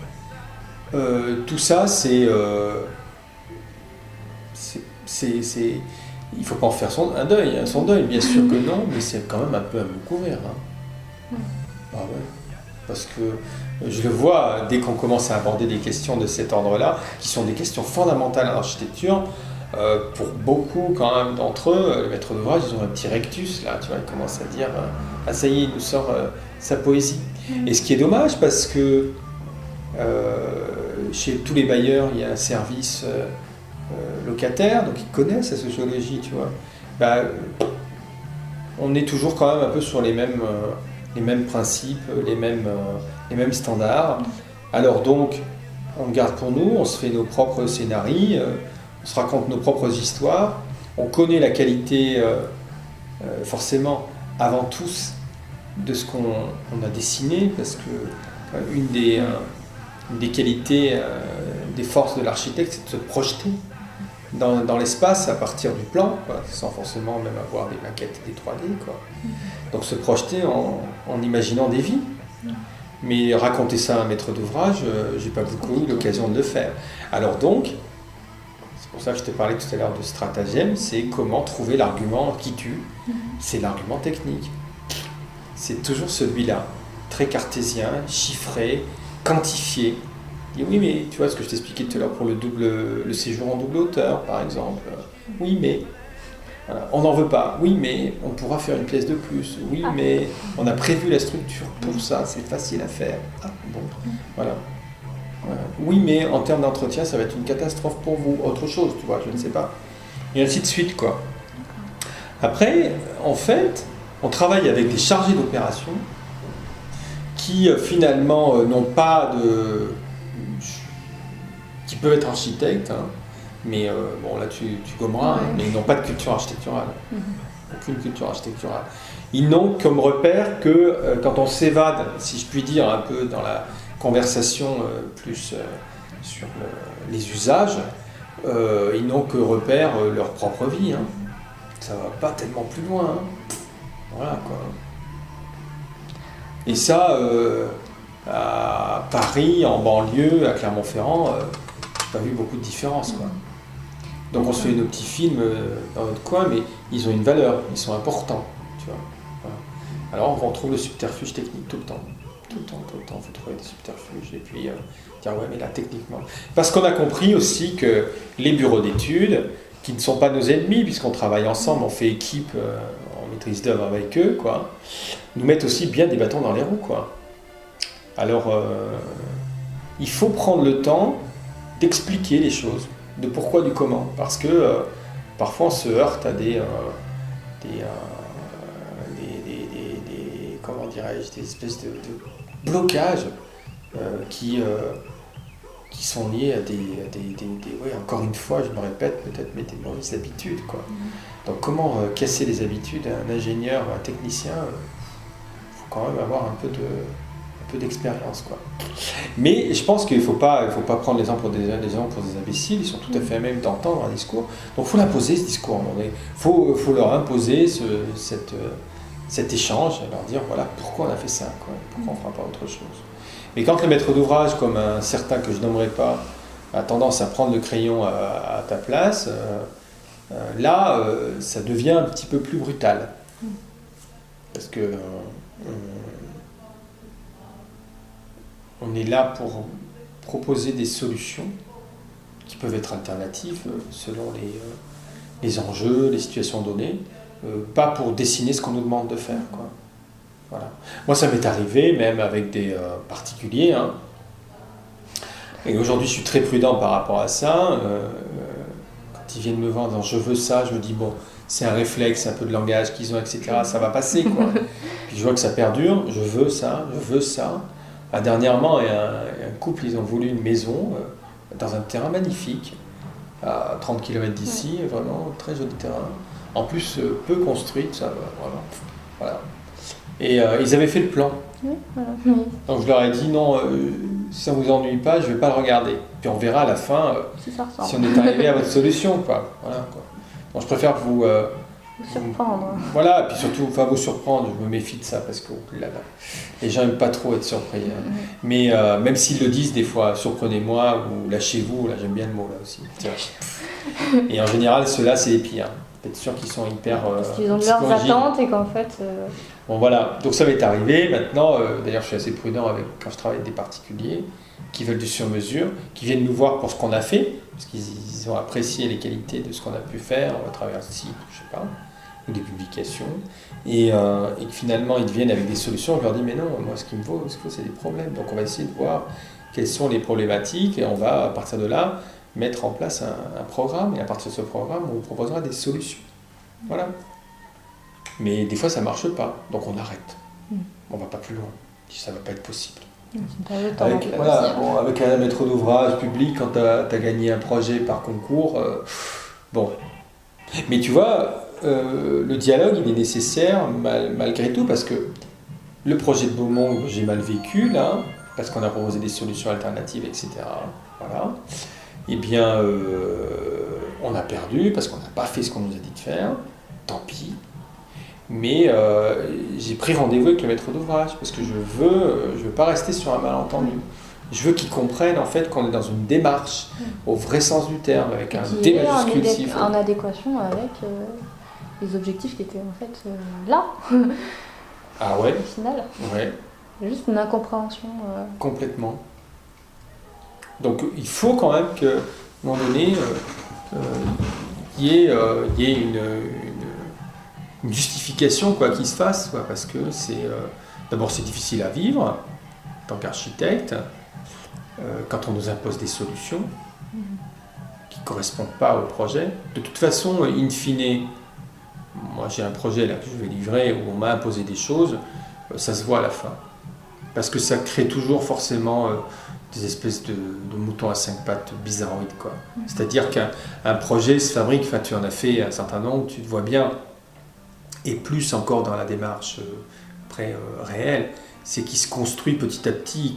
Tout ça, il ne faut pas en faire son deuil, bien sûr que non, mais c'est quand même un peu à me couvrir. Hein. Ah ouais. Parce que je le vois dès qu'on commence à aborder des questions de cet ordre-là, qui sont des questions fondamentales en architecture, pour beaucoup quand même d'entre eux, les maîtres d'ouvrage, ils ont un petit rectus là, tu vois, ils commencent à dire ah ça y est, il nous sort sa poésie. Et ce qui est dommage parce que chez tous les bailleurs, il y a un service locataire, donc ils connaissent la sociologie, tu vois. Bah, on est toujours quand même un peu sur les mêmes principes, les mêmes standards. Alors donc, on le garde pour nous, on se fait nos propres scénarios, on se raconte nos propres histoires, on connaît la qualité, forcément, avant tous, de ce qu'on a dessiné, parce que une des qualités, des forces de l'architecte, c'est de se projeter dans l'espace à partir du plan, quoi, sans forcément même avoir des maquettes des 3D, quoi. Donc se projeter en imaginant des vies. Mais raconter ça à un maître d'ouvrage, j'ai pas beaucoup eu l'occasion de le faire. Alors donc, c'est pour ça que je te parlais tout à l'heure de stratagème, c'est comment trouver l'argument qui tue. C'est l'argument technique. C'est toujours celui-là, très cartésien, chiffré, quantifié. Et oui, mais tu vois ce que je t'expliquais tout à l'heure pour le séjour en double hauteur, par exemple. Oui, mais voilà, on n'en veut pas. Oui, mais on pourra faire une pièce de plus. Oui, mais on a prévu la structure pour ça, c'est facile à faire. Ah, bon, voilà. Oui, mais en termes d'entretien, ça va être une catastrophe pour vous. Autre chose, tu vois, je ne sais pas. Et ainsi de suite, quoi. Après, en fait, on travaille avec des chargés d'opération qui, finalement, n'ont pas de... qui peuvent être architectes, hein, mais bon, là, tu gommeras, ouais. Mais ils n'ont pas de culture architecturale. Aucune culture architecturale. Ils n'ont comme repère que quand on s'évade, si je puis dire, un peu dans la conversation plus sur les usages, ils n'ont que repère leur propre vie. Hein. Ça va pas tellement plus loin. Hein. Voilà, quoi. Et ça, à Paris, en banlieue, à Clermont-Ferrand, j'ai pas vu beaucoup de différence, quoi. Donc on se fait nos petits films dans notre coin, mais ils ont une valeur, ils sont importants, tu vois. Voilà. Alors on trouve le subterfuge technique tout le temps. Tout le temps, il faut trouver des subterfuges et puis dire ouais, mais là techniquement. Parce qu'on a compris aussi que les bureaux d'études, qui ne sont pas nos ennemis, puisqu'on travaille ensemble, on fait équipe, on maîtrise d'œuvre avec eux, quoi, nous mettent aussi bien des bâtons dans les roues, quoi. Alors il faut prendre le temps d'expliquer les choses, de pourquoi, du comment, parce que parfois on se heurte à des comment dirais-je, des espèces de blocages qui sont liés à ouais, encore une fois, je me répète peut-être, mais des mauvaises habitudes, quoi. Donc comment casser les habitudes à un ingénieur, un technicien, faut quand même avoir un peu d'expérience, quoi. Mais je pense qu'il ne faut pas prendre les gens pour des imbéciles, ils sont tout à fait à même d'entendre un discours. Donc il faut l'imposer, ce discours. Il faut leur imposer cet échange, leur dire voilà pourquoi on a fait ça, quoi, pourquoi on ne fera pas autre chose. Mais quand le maître d'ouvrage, comme un certain que je nommerai pas, a tendance à prendre le crayon à ta place, là ça devient un petit peu plus brutal. Parce que on est là pour proposer des solutions qui peuvent être alternatives selon les enjeux, les situations données, pas pour dessiner ce qu'on nous demande de faire, quoi. Voilà. Moi, ça m'est arrivé, même avec des particuliers. Hein. Et aujourd'hui, je suis très prudent par rapport à ça. Quand ils viennent me vendre, je veux ça, je me dis, bon, c'est un réflexe, un peu de langage qu'ils ont, etc. Ça va passer, quoi. Puis je vois que ça perdure, je veux ça. Dernièrement, il y a un couple, ils ont voulu une maison dans un terrain magnifique, à 30 km d'ici, vraiment très joli terrain. En plus, peu construite, ça, vraiment. Voilà. Et ils avaient fait le plan. Oui, voilà. Donc je leur ai dit non, si ça ne vous ennuie pas, je ne vais pas le regarder. Puis on verra à la fin si on est arrivé à votre solution. Quoi. Voilà, quoi. Donc je préfère vous surprendre. Voilà, et puis surtout, vous surprendre, je me méfie de ça parce que les gens n'aiment pas trop être surpris. Hein. Mais même s'ils le disent des fois, surprenez-moi ou lâchez-vous, là j'aime bien le mot là aussi. Et en général, ceux-là, c'est les pires. Être sûr qu'ils sont hyper. Parce qu'ils ont leurs attentes et qu'en fait. Bon voilà, donc ça m'est arrivé. Maintenant, d'ailleurs, je suis assez prudent quand je travaille avec des particuliers qui veulent du sur-mesure, qui viennent nous voir pour ce qu'on a fait, parce qu'ils ont apprécié les qualités de ce qu'on a pu faire à travers le site, je sais pas, ou des publications, et que finalement ils viennent avec des solutions. Je leur dis mais non, moi ce qu'il me faut, c'est des problèmes. Donc on va essayer de voir quelles sont les problématiques et on va à partir de là mettre en place un programme, et à partir de ce programme on vous proposera des solutions. Voilà. Mais des fois ça marche pas, donc on arrête. On va pas plus loin. Ça va pas être possible. Avec un maître d'ouvrage public, quand tu as gagné un projet par concours, bon. Mais tu vois, le dialogue il est nécessaire malgré tout, parce que le projet de Beaumont, j'ai mal vécu là, parce qu'on a proposé des solutions alternatives, etc. Voilà. Eh bien, on a perdu parce qu'on n'a pas fait ce qu'on nous a dit de faire. Tant pis. Mais j'ai pris rendez-vous avec le maître d'ouvrage parce que je veux pas rester sur un malentendu. Je veux qu'ils comprennent en fait qu'on est dans une démarche au vrai sens du terme, avec un D majuscule. En adéquation avec les objectifs qui étaient en fait là. Ah ouais. Au final. Ouais. Juste une incompréhension. Complètement. Donc il faut quand même qu'à un moment donné, il y ait une justification qui se fasse, parce que d'abord c'est difficile à vivre en tant qu'architecte quand on nous impose des solutions qui ne correspondent pas au projet. De toute façon, in fine, moi j'ai un projet là que je vais livrer où on m'a imposé des choses, ça se voit à la fin. Parce que ça crée toujours forcément des espèces de moutons à 5 pattes bizarroïdes. C'est-à-dire qu'un projet se fabrique, tu en as fait un certain nombre, tu te vois bien. Et plus encore dans la démarche réelle, c'est qu'il se construit petit à petit.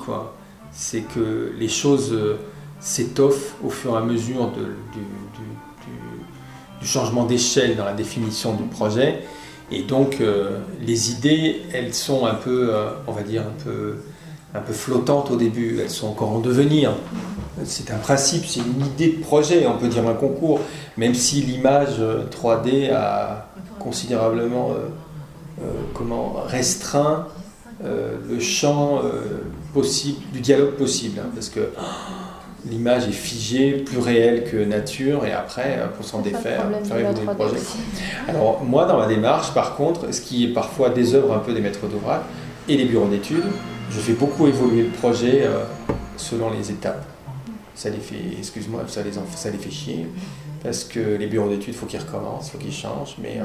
C'est que les choses s'étoffent au fur et à mesure du changement d'échelle dans la définition du projet. Et donc, les idées, elles sont un peu, on va dire, un peu flottantes au début. Elles sont encore en devenir. C'est un principe, c'est une idée de projet, on peut dire un concours, même si l'image 3D a considérablement restreint le champ possible, du dialogue possible, parce que l'image est figée, plus réelle que nature, et après, pour s'en défaire, faire évoluer le projet. Alors moi, dans ma démarche, par contre, ce qui est parfois désœuvre un peu des maîtres d'ouvrage et les bureaux d'études, je fais beaucoup évoluer le projet selon les étapes. Ça les fait, excuse-moi, ça les fait chier, parce que les bureaux d'études, il faut qu'ils recommencent, il faut qu'ils changent, mais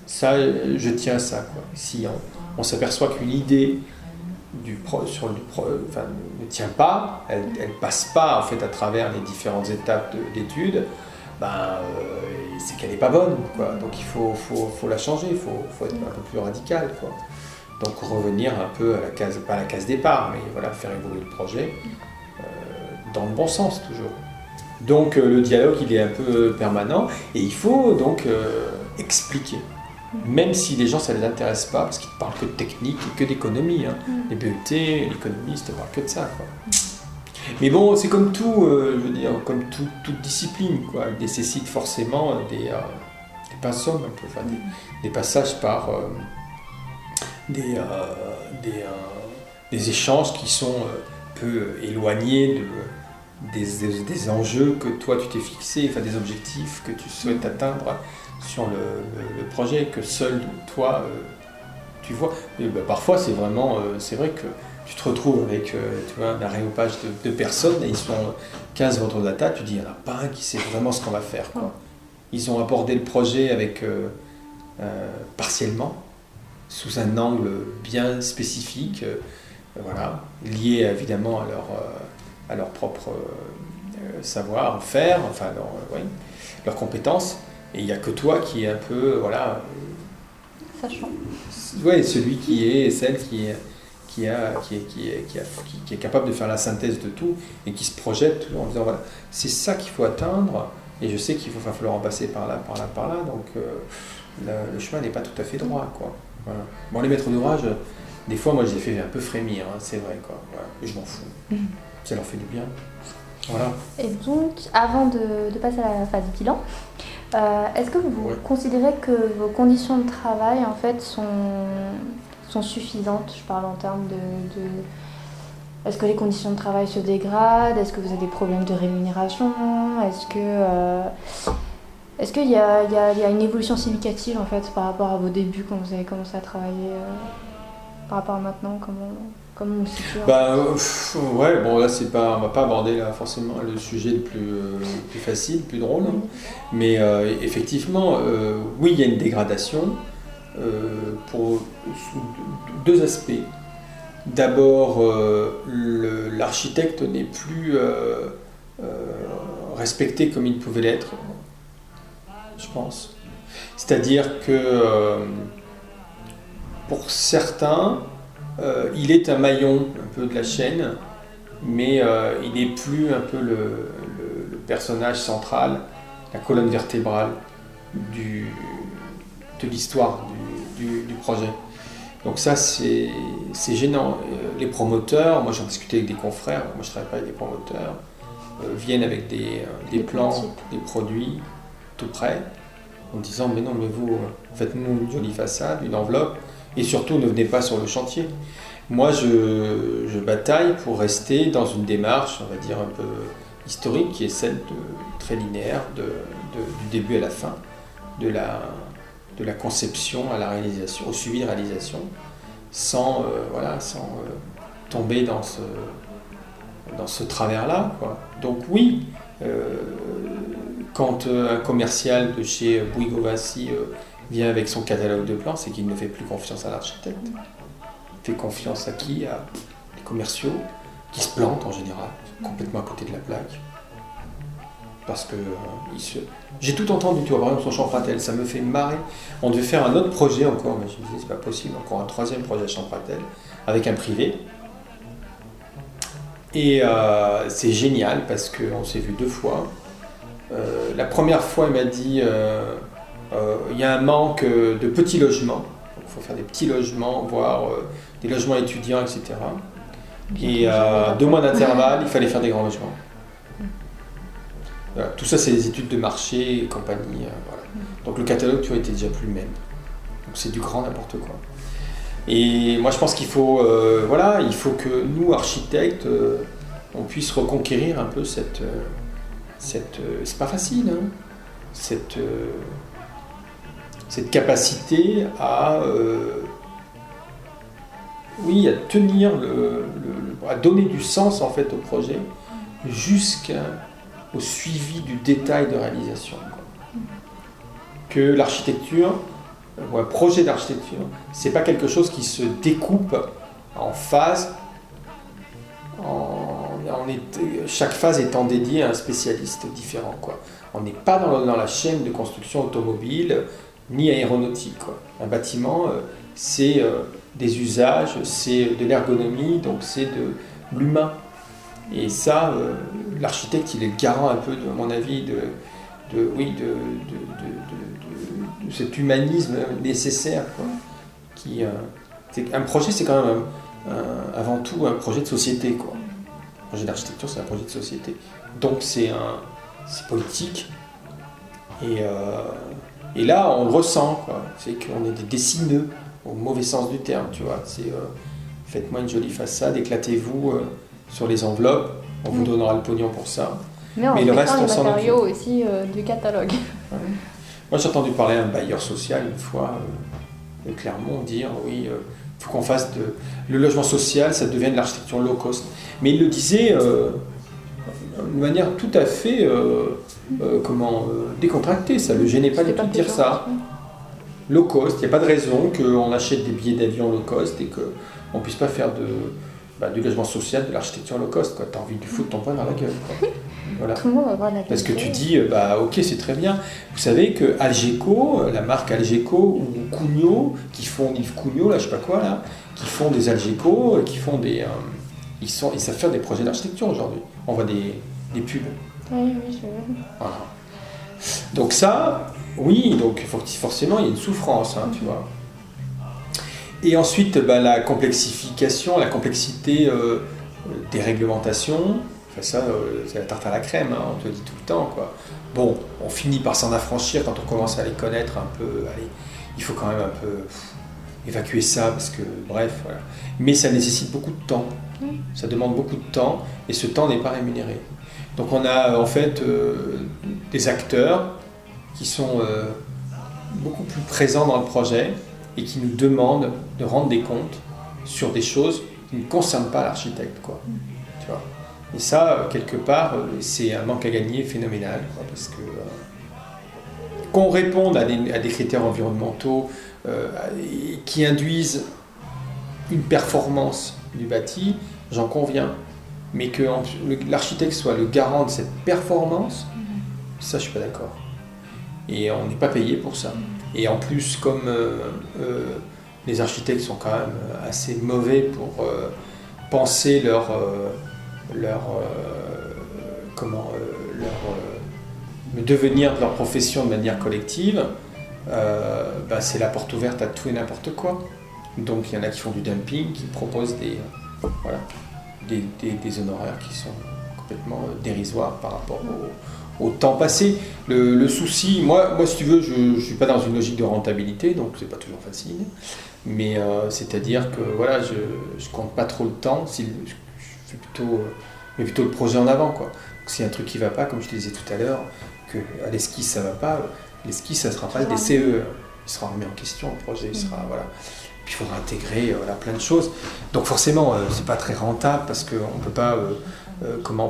ça, je tiens à ça. Si on s'aperçoit qu'une idée ne tient pas, elle ne passe pas en fait à travers les différentes étapes d'études, c'est qu'elle n'est pas bonne. Donc il faut la changer, il faut être un peu plus radical. Donc revenir un peu à la case, pas à la case départ, mais voilà, faire évoluer le projet dans le bon sens toujours. Donc le dialogue il est un peu permanent et il faut donc expliquer. Même si les gens ça ne les intéresse pas, parce qu'ils ne parlent que de technique et que d'économie. Les BET, l'économiste ne parlent que de ça. Mais bon, c'est comme tout, je veux dire, comme toute discipline. Il nécessite forcément des pinceaux, des passages par des échanges qui sont peu éloignés des enjeux que toi tu t'es fixé, des objectifs que tu souhaites atteindre sur le projet, que seul toi tu vois. Et parfois c'est vrai que tu te retrouves avec un aréopage de personnes et ils sont 15 autour de la table, tu dis il n'y en a pas un qui sait vraiment ce qu'on va faire. Ils ont abordé le projet avec partiellement, sous un angle bien spécifique, voilà, lié évidemment à leur propre savoir-faire, enfin leurs compétences. Et il n'y a que toi qui est un peu, voilà... Sachant. Ouais, celui qui est, celle qui est capable de faire la synthèse de tout et qui se projette en disant voilà, c'est ça qu'il faut atteindre et je sais qu'il va falloir en passer par là, donc le chemin n'est pas tout à fait droit, quoi. Voilà. Bon, les maîtres d'ouvrage, des fois moi je les fais un peu frémir, hein, c'est vrai, quoi. Voilà. Je m'en fous, ça leur fait du bien. Voilà. Et donc, avant de passer à la phase bilan, est-ce que vous considérez que vos conditions de travail en fait sont suffisantes? Je parle en termes de... Est-ce que les conditions de travail se dégradent? Est-ce que vous avez des problèmes de rémunération? Est-ce qu'il y a une évolution significative en fait par rapport à vos débuts quand vous avez commencé à travailler par rapport à maintenant? Comment on se situe? Ouais, bon là on va pas aborder là forcément le sujet le plus facile, le plus drôle, mais effectivement, oui, il y a une dégradation sous deux aspects. D'abord, l'architecte n'est plus respecté comme il pouvait l'être, je pense. C'est-à-dire que pour certains, il est un maillon un peu de la chaîne, mais il n'est plus un peu le personnage central, la colonne vertébrale de l'histoire du projet. Donc ça, c'est gênant. Les promoteurs, moi j'en discutais avec des confrères, moi je travaille pas avec des promoteurs, viennent avec des plans, des produits tout prêts, en disant mais non, mais vous, faites-nous une jolie façade, une enveloppe, et surtout ne venez pas sur le chantier. Moi je bataille pour rester dans une démarche, on va dire un peu historique, qui est celle très linéaire du début à la fin, de la conception à la réalisation, au suivi de réalisation, sans tomber dans ce travers-là, quoi. Donc oui, quand un commercial de chez Bouygues Vinci vient avec son catalogue de plans, c'est qu'il ne fait plus confiance à l'architecte. Il fait confiance à qui? À les commerciaux, qui se plantent en général, complètement à côté de la plaque. Parce que j'ai tout entendu, tu vois, par exemple son Champratel, ça me fait marrer. On devait faire un autre projet encore, mais je me disais c'est pas possible, encore un troisième projet à Champratel, avec un privé. Et c'est génial parce qu'on s'est vu 2 fois. La première fois, il m'a dit il y a un manque de petits logements, il faut faire des petits logements, voire des logements étudiants, etc. Et 2 mois d'intervalle, il fallait faire des grands logements. Voilà. Tout ça, c'est des études de marché et compagnie. Voilà. Donc le catalogue, tu vois, était déjà plus le même. Donc c'est du grand n'importe quoi. Et moi, je pense qu'il faut, il faut que nous, architectes, on puisse reconquérir un peu cette c'est pas facile, hein, cette capacité à tenir à donner du sens en fait au projet jusqu'au suivi du détail de réalisation, quoi. Que l'architecture ou un projet d'architecture, c'est pas quelque chose qui se découpe en phases, chaque phase étant dédiée à un spécialiste différent, quoi. On n'est pas dans la chaîne de construction automobile ni aéronautique, quoi. Un bâtiment, c'est des usages, c'est de l'ergonomie, donc c'est de l'humain. Et ça, l'architecte, il est le garant un peu, à mon avis, de cet humanisme nécessaire, quoi. Un projet, c'est quand même avant tout un projet de société, quoi. Un projet d'architecture, c'est un projet de société. Donc c'est politique. Et là, on le ressent, quoi. C'est qu'on est des dessineux, au mauvais sens du terme, tu vois. C'est faites-moi une jolie façade, éclatez-vous sur les enveloppes, on vous donnera le pognon pour ça. Mais le reste, on s'en occupe. Les matériaux aussi du catalogue. Ouais. Moi, j'ai entendu parler à un bailleur social une fois, de Clermont, dire oui, il faut qu'on fasse le logement social, ça devient de l'architecture low cost. Mais il le disait de manière tout à fait décontractée, ça ne le gênait pas du tout de dire ça. low cost. Il n'y a pas de raison qu'on achète des billets d'avion low cost et qu'on ne puisse pas faire du logement social, de l'architecture low cost. Tu as envie de foutre ton poing dans la gueule. Quoi. Voilà. Tout le monde va voir la Parce que tu dis, ok, c'est très bien. Vous savez que Algeco, la marque Algeco ou Cugnot, qui font Yves Cugnot, là, je sais pas quoi, là, qui font des Algeco, qui font des. Ils savent faire des projets d'architecture aujourd'hui. On voit des pubs. Oui, je veux. Voilà. Donc ça, oui, donc forcément, il y a une souffrance, hein, tu vois. Et ensuite, la complexification, la complexité des réglementations. Ça, c'est la tarte à la crème, hein, on te le dit tout le temps, quoi. Bon, on finit par s'en affranchir quand on commence à les connaître un peu. Allez, il faut quand même un peu évacuer ça, parce que, bref, voilà. Mais ça nécessite beaucoup de temps. Ça demande beaucoup de temps, et ce temps n'est pas rémunéré. Donc on a en fait des acteurs qui sont beaucoup plus présents dans le projet et qui nous demandent de rendre des comptes sur des choses qui ne concernent pas l'architecte, quoi. Tu vois. Et ça, quelque part, c'est un manque à gagner phénoménal, quoi, parce que qu'on réponde à des critères environnementaux qui induisent une performance du bâti, j'en conviens, mais que l'architecte soit le garant de cette performance, ça je suis pas d'accord. Et on n'est pas payé pour ça. Et en plus, comme les architectes sont quand même assez mauvais pour penser le devenir de leur profession de manière collective, c'est la porte ouverte à tout et n'importe quoi. Donc il y en a qui font du dumping, qui proposent des honoraires qui sont complètement dérisoires par rapport au temps passé. Le souci, moi si tu veux, je ne suis pas dans une logique de rentabilité, donc c'est pas toujours facile, mais c'est-à-dire que voilà, je compte pas trop le temps, je fais plutôt le projet en avant, quoi. Donc, s'il y a un truc qui va pas, comme je te disais tout à l'heure, que à l'esquisse ça va pas, l'esquisse ça sera pas le DCE, il sera remis en question, le projet, il sera voilà. Puis il faudra intégrer plein de choses. Donc forcément, c'est pas très rentable parce qu'on peut pas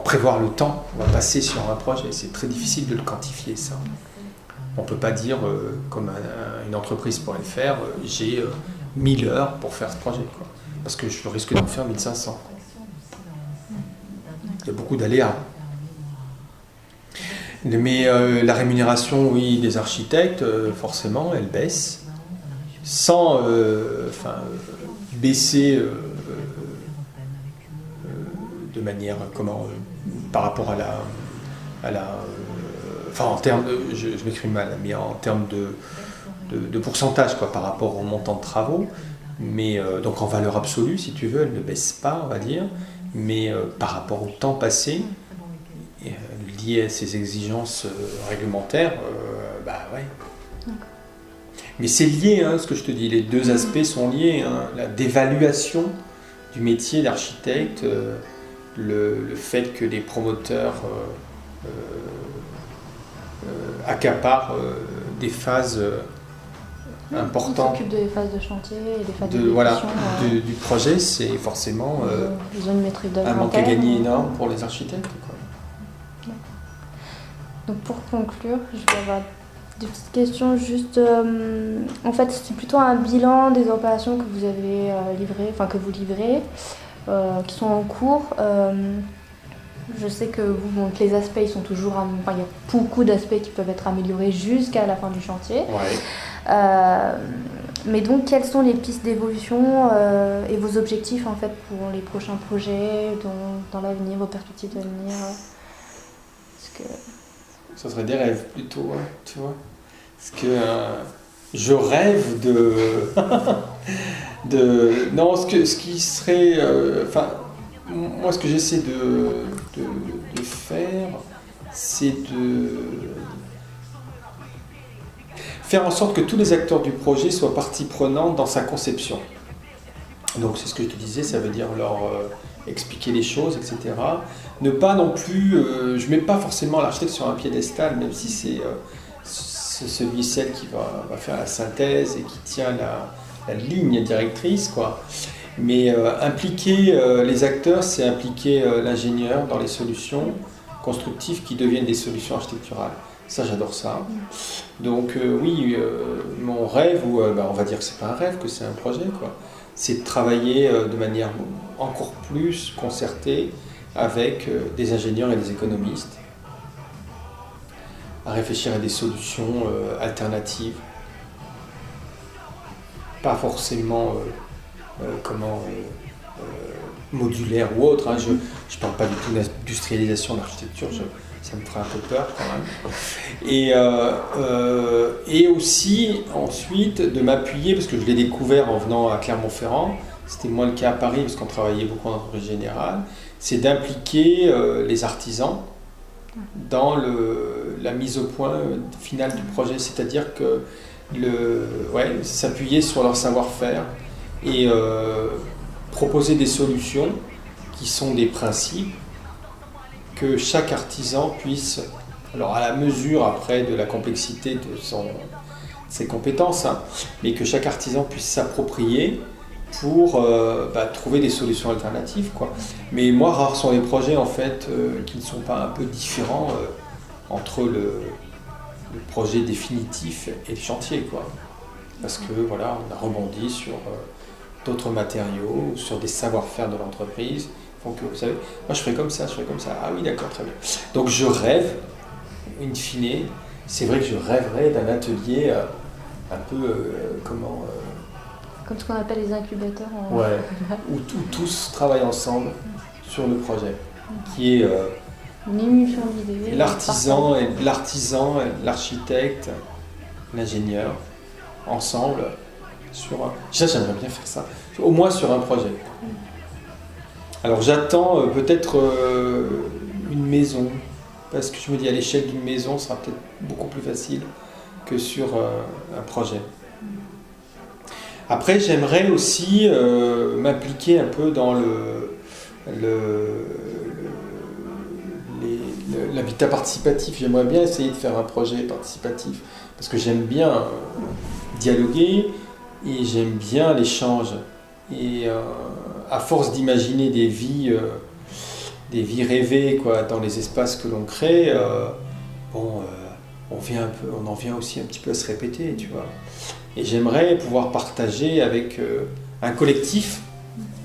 prévoir le temps qu'on va passer sur un projet. C'est très difficile de le quantifier, ça. On peut pas dire, comme une entreprise pourrait le faire, j'ai 1000 heures pour faire ce projet, quoi. Parce que je risque d'en faire 1500. Il y a beaucoup d'aléas. Mais la rémunération, oui, des architectes, forcément, elle baisse. Sans baisser de manière par rapport à la en termes de, je m'exprime mal, mais en termes de pourcentage, quoi, par rapport au montant de travaux, mais donc en valeur absolue, si tu veux, elle ne baisse pas, on va dire, mais par rapport au temps passé lié à ces exigences réglementaires, ouais. Mais c'est lié, hein, ce que je te dis, les deux aspects sont liés, hein, la dévaluation du métier d'architecte, le fait que les promoteurs accaparent des phases importantes. Ils s'occupent des phases de chantier et des phases de du projet, c'est forcément ils ont une maîtrise un manque à gagner énorme pour les architectes, quoi. Donc pour conclure, je vais avoir des petites questions juste. En fait, c'est plutôt un bilan des opérations que vous avez livrées, enfin que vous livrez, qui sont en cours. Je sais que que les aspects ils sont toujours, il y a beaucoup d'aspects qui peuvent être améliorés jusqu'à la fin du chantier. Ouais. Mais donc, quelles sont les pistes d'évolution et vos objectifs en fait pour les prochains projets dans l'avenir, vos perspectives d'avenir? Ça serait des rêves plutôt, hein, tu vois. Parce que je rêve non, ce qui serait... moi, ce que j'essaie de faire, c'est de faire en sorte que tous les acteurs du projet soient partie prenante dans sa conception. Donc, c'est ce que je te disais, ça veut dire leur expliquer les choses, etc. Ne pas non plus... je ne mets pas forcément l'architecte sur un piédestal, même si c'est celle qui va faire la synthèse et qui tient la ligne directrice, quoi. Mais impliquer les acteurs, c'est impliquer l'ingénieur dans les solutions constructives qui deviennent des solutions architecturales. Ça, j'adore ça. Donc oui, mon rêve, ou on va dire que c'est pas un rêve, que c'est un projet, quoi. C'est de travailler de manière encore plus concertée avec des ingénieurs et des économistes, à réfléchir à des solutions alternatives, pas forcément modulaires ou autres. Je ne parle pas du tout d'industrialisation de l'architecture, ça me ferait un peu peur quand même. Et aussi, ensuite, de m'appuyer, parce que je l'ai découvert en venant à Clermont-Ferrand, c'était moins le cas à Paris, parce qu'on travaillait beaucoup en entreprise générale, c'est d'impliquer les artisans dans la mise au point finale du projet, c'est-à-dire que s'appuyer sur leur savoir-faire et proposer des solutions qui sont des principes que chaque artisan puisse, alors à la mesure après de la complexité de ses compétences, mais que chaque artisan puisse s'approprier pour trouver des solutions alternatives, quoi. Mais moi, rares sont les projets en fait qui ne sont pas un peu différents entre le projet définitif et le chantier, quoi. Parce que voilà, on a rebondi sur d'autres matériaux, sur des savoir-faire de l'entreprise. Donc vous savez, moi je ferai comme ça, Ah oui, d'accord, très bien. Donc je rêve, in fine, c'est vrai que je rêverais d'un atelier un peu comme ce qu'on appelle les incubateurs. Où tous travaillent ensemble sur le projet, qui est une émulsion d'idées. L'artisan, l'architecte, l'ingénieur, ensemble, j'aimerais bien faire ça, au moins sur un projet. Alors j'attends peut-être une maison, parce que je me dis à l'échelle d'une maison, ça sera peut-être beaucoup plus facile que sur un projet. Après, j'aimerais aussi m'impliquer un peu dans l'habitat participatif. J'aimerais bien essayer de faire un projet participatif, parce que j'aime bien dialoguer et j'aime bien l'échange. Et à force d'imaginer des vies rêvées, quoi, dans les espaces que l'on crée, on en vient aussi un petit peu à se répéter, tu vois. Et j'aimerais pouvoir partager avec un collectif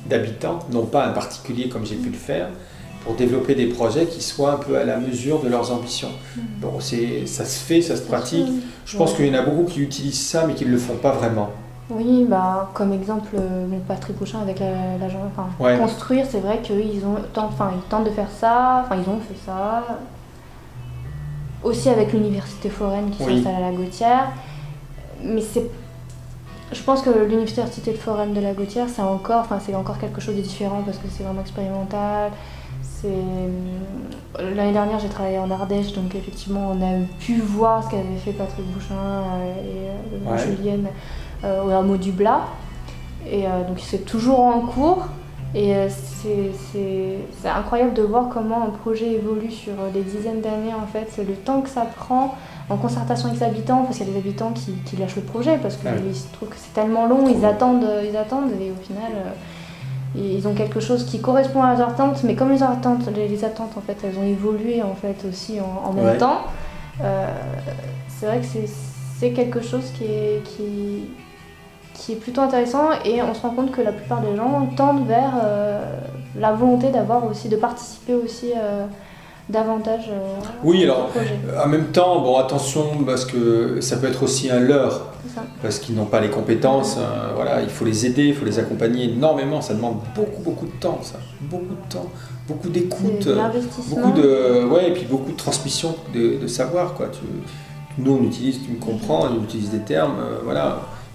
d'habitants, non pas un particulier comme j'ai pu le faire, pour développer des projets qui soient un peu à la mesure de leurs ambitions. Bon, ça se fait, ça se pratique. Je pense qu'il y en a beaucoup qui utilisent ça, mais qui ne le font pas vraiment. Oui, comme exemple, Patrick Bouchin avec l'agent, construire, c'est vrai qu'ils tentent de faire ça, ils ont fait ça. Aussi avec l'université foraine qui s'installe à la Gautière. Mais je pense que l'université foraine de la Gautière, c'est encore quelque chose de différent parce que c'est vraiment expérimental. L'année dernière, j'ai travaillé en Ardèche, donc effectivement, on a pu voir ce qu'avait fait Patrick Bouchin et Julienne au hameau du Blas. Et donc, c'est toujours en cours. Et c'est incroyable de voir comment un projet évolue sur des dizaines d'années, en fait. C'est le temps que ça prend en concertation avec les habitants, parce qu'il y a des habitants qui lâchent le projet, parce qu'ils se trouvent que c'est tellement long, ils attendent, et au final... ils ont quelque chose qui correspond à leurs attentes, mais comme les attentes en fait, elles ont évolué en fait aussi en même temps. C'est vrai que c'est quelque chose qui est plutôt intéressant, et on se rend compte que la plupart des gens tendent vers la volonté de participer aussi davantage oui, alors en même temps, attention, parce que ça peut être aussi un leurre, parce qu'ils n'ont pas les compétences, il faut les aider, il faut les accompagner énormément, ça demande beaucoup de temps, beaucoup d'écoute, et puis beaucoup de transmission de savoir, quoi. Nous on utilise, tu me comprends, on utilise des termes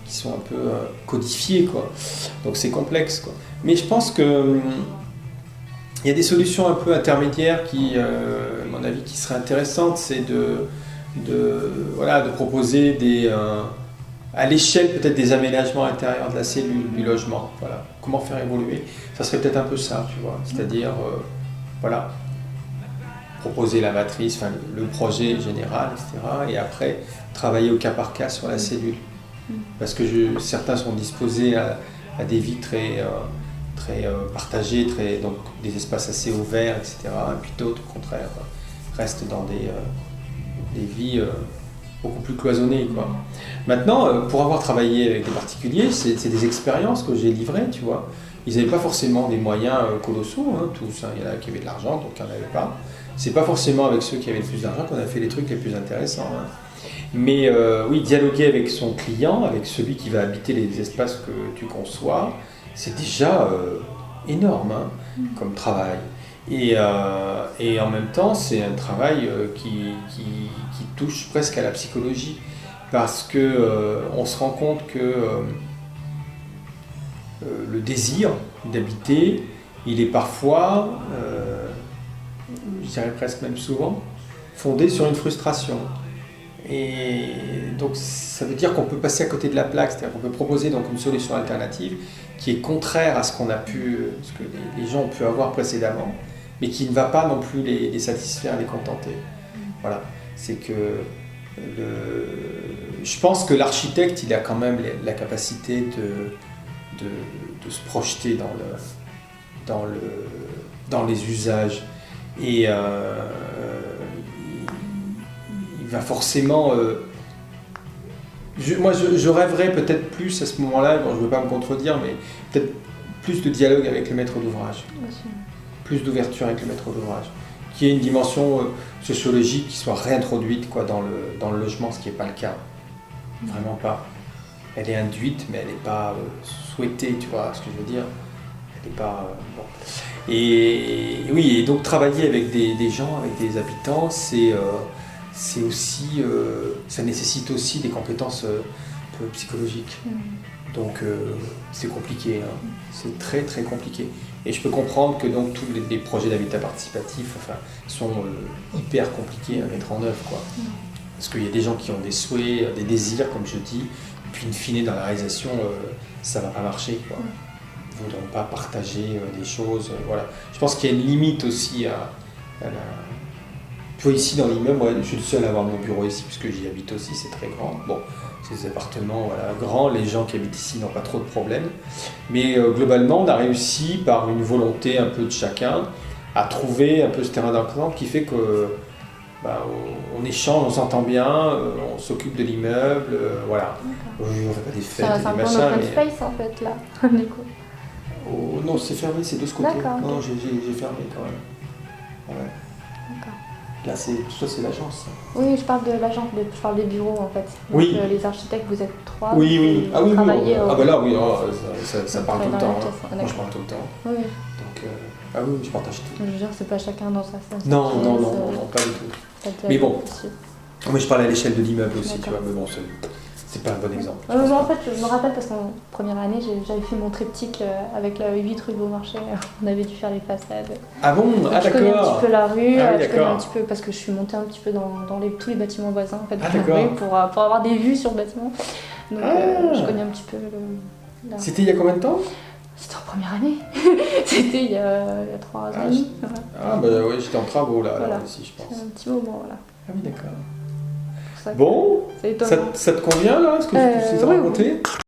qui sont un peu codifiés, quoi. Donc c'est complexe, quoi. Mais je pense que il y a des solutions un peu intermédiaires qui, à mon avis, qui seraient intéressantes, c'est de proposer à l'échelle peut-être des aménagements intérieurs de la cellule, du logement. Voilà. Comment faire évoluer? Ça serait peut-être un peu ça, tu vois. C'est-à-dire, proposer la matrice, le projet général, etc. Et après, travailler au cas par cas sur la cellule. Parce que certains sont disposés à des vies très partagés, donc des espaces assez ouverts, etc. Et puis d'autres, au contraire, restent dans des vies beaucoup plus cloisonnées, quoi. Maintenant, pour avoir travaillé avec des particuliers, c'est des expériences que j'ai livrées, tu vois. Ils n'avaient pas forcément des moyens colossaux, hein, tous. Hein. Il y en a qui avaient de l'argent, donc il n'y en avait pas. C'est pas forcément avec ceux qui avaient le plus d'argent qu'on a fait les trucs les plus intéressants. Hein. Mais oui, dialoguer avec son client, avec celui qui va habiter les espaces que tu conçois, c'est déjà énorme hein, comme travail. Et en même temps, c'est un travail qui touche presque à la psychologie, parce que on se rend compte que le désir d'habiter, il est parfois, je dirais presque même souvent, fondé sur une frustration. Et donc ça veut dire qu'on peut passer à côté de la plaque, c'est-à-dire qu'on peut proposer donc une solution alternative qui est contraire à ce ce que les gens ont pu avoir précédemment, mais qui ne va pas non plus les satisfaire, les contenter. Voilà, c'est que je pense que l'architecte, il a quand même la capacité de se projeter dans les usages. Et il va forcément... je rêverais peut-être plus à ce moment-là, bon, je ne veux pas me contredire, mais peut-être plus de dialogue avec le maître d'ouvrage. Plus d'ouverture avec le maître d'ouvrage. Qu'il y ait une dimension sociologique qui soit réintroduite quoi, dans le logement, ce qui n'est pas le cas. Vraiment pas. Elle est induite, mais elle n'est pas souhaitée, tu vois ce que je veux dire. Elle n'est pas... bon. Et oui, et donc travailler avec des gens, avec des habitants, c'est aussi... ça nécessite aussi des compétences un peu psychologiques. Donc c'est compliqué, hein. C'est très très compliqué. Et je peux comprendre que donc tous les projets d'habitat participatif sont hyper compliqués à mettre en œuvre, quoi. Parce qu'il y a des gens qui ont des souhaits, des désirs, comme je dis, et puis in fine dans la réalisation, ça ne va pas marcher, quoi. Ils ne voudront pas partager des choses, voilà. Je pense qu'il y a une limite aussi à la... Tu vois, ici dans l'immeuble, ouais, je suis le seul à avoir mon bureau ici, puisque j'y habite aussi, c'est très grand. Bon, c'est des appartements voilà, grands, les gens qui habitent ici n'ont pas trop de problèmes. Mais globalement, on a réussi, par une volonté un peu de chacun, à trouver un peu ce terrain d'entente qui fait que on échange, on s'entend bien, on s'occupe de l'immeuble, voilà. On ne fait pas des fêtes, c'est un des peu machins. open space en fait là, du coup. Oh, non, c'est fermé, c'est de ce côté. D'accord. Non, j'ai fermé quand même. Ouais. D'accord. Là, c'est l'agence. Oui, je parle de l'agence, je parle des bureaux en fait. Donc, Oui. Les architectes, vous êtes 3. Oui. Ah oui, travaillez ah bah là, oui, ça parle tout le temps. Hein. Moi, je parle tout le temps. Oui. Donc, ah oui, je partage tout. Je veux dire, c'est pas chacun dans sa salle. Non, pas du tout. Mais bon, moi, je parle à l'échelle de l'immeuble aussi, tu vois, mais bon, c'est pas un bon exemple. En fait, je me rappelle parce qu'en première année, j'avais fait mon triptyque avec la 8 rue Beaumarchais. On avait dû faire les façades. Ah bon? Ah je connais un d'accord. petit peu la rue, Ah oui, je connais un petit peu parce que je suis montée un petit peu dans tous les bâtiments voisins en fait, Ah de la d'accord. rue pour avoir des vues sur le bâtiment. Donc je connais un petit peu C'était il y a combien de temps? C'était en première année. C'était il y a 3 ans et demi. Voilà. Ah bah oui, j'étais en travaux là, Voilà. alors ici, je pense. C'est un petit moment, voilà. Ah oui, d'accord. Pour ça que Bon, c'est étonnant. ça te convient là, ce que tu t'es oui, raconté?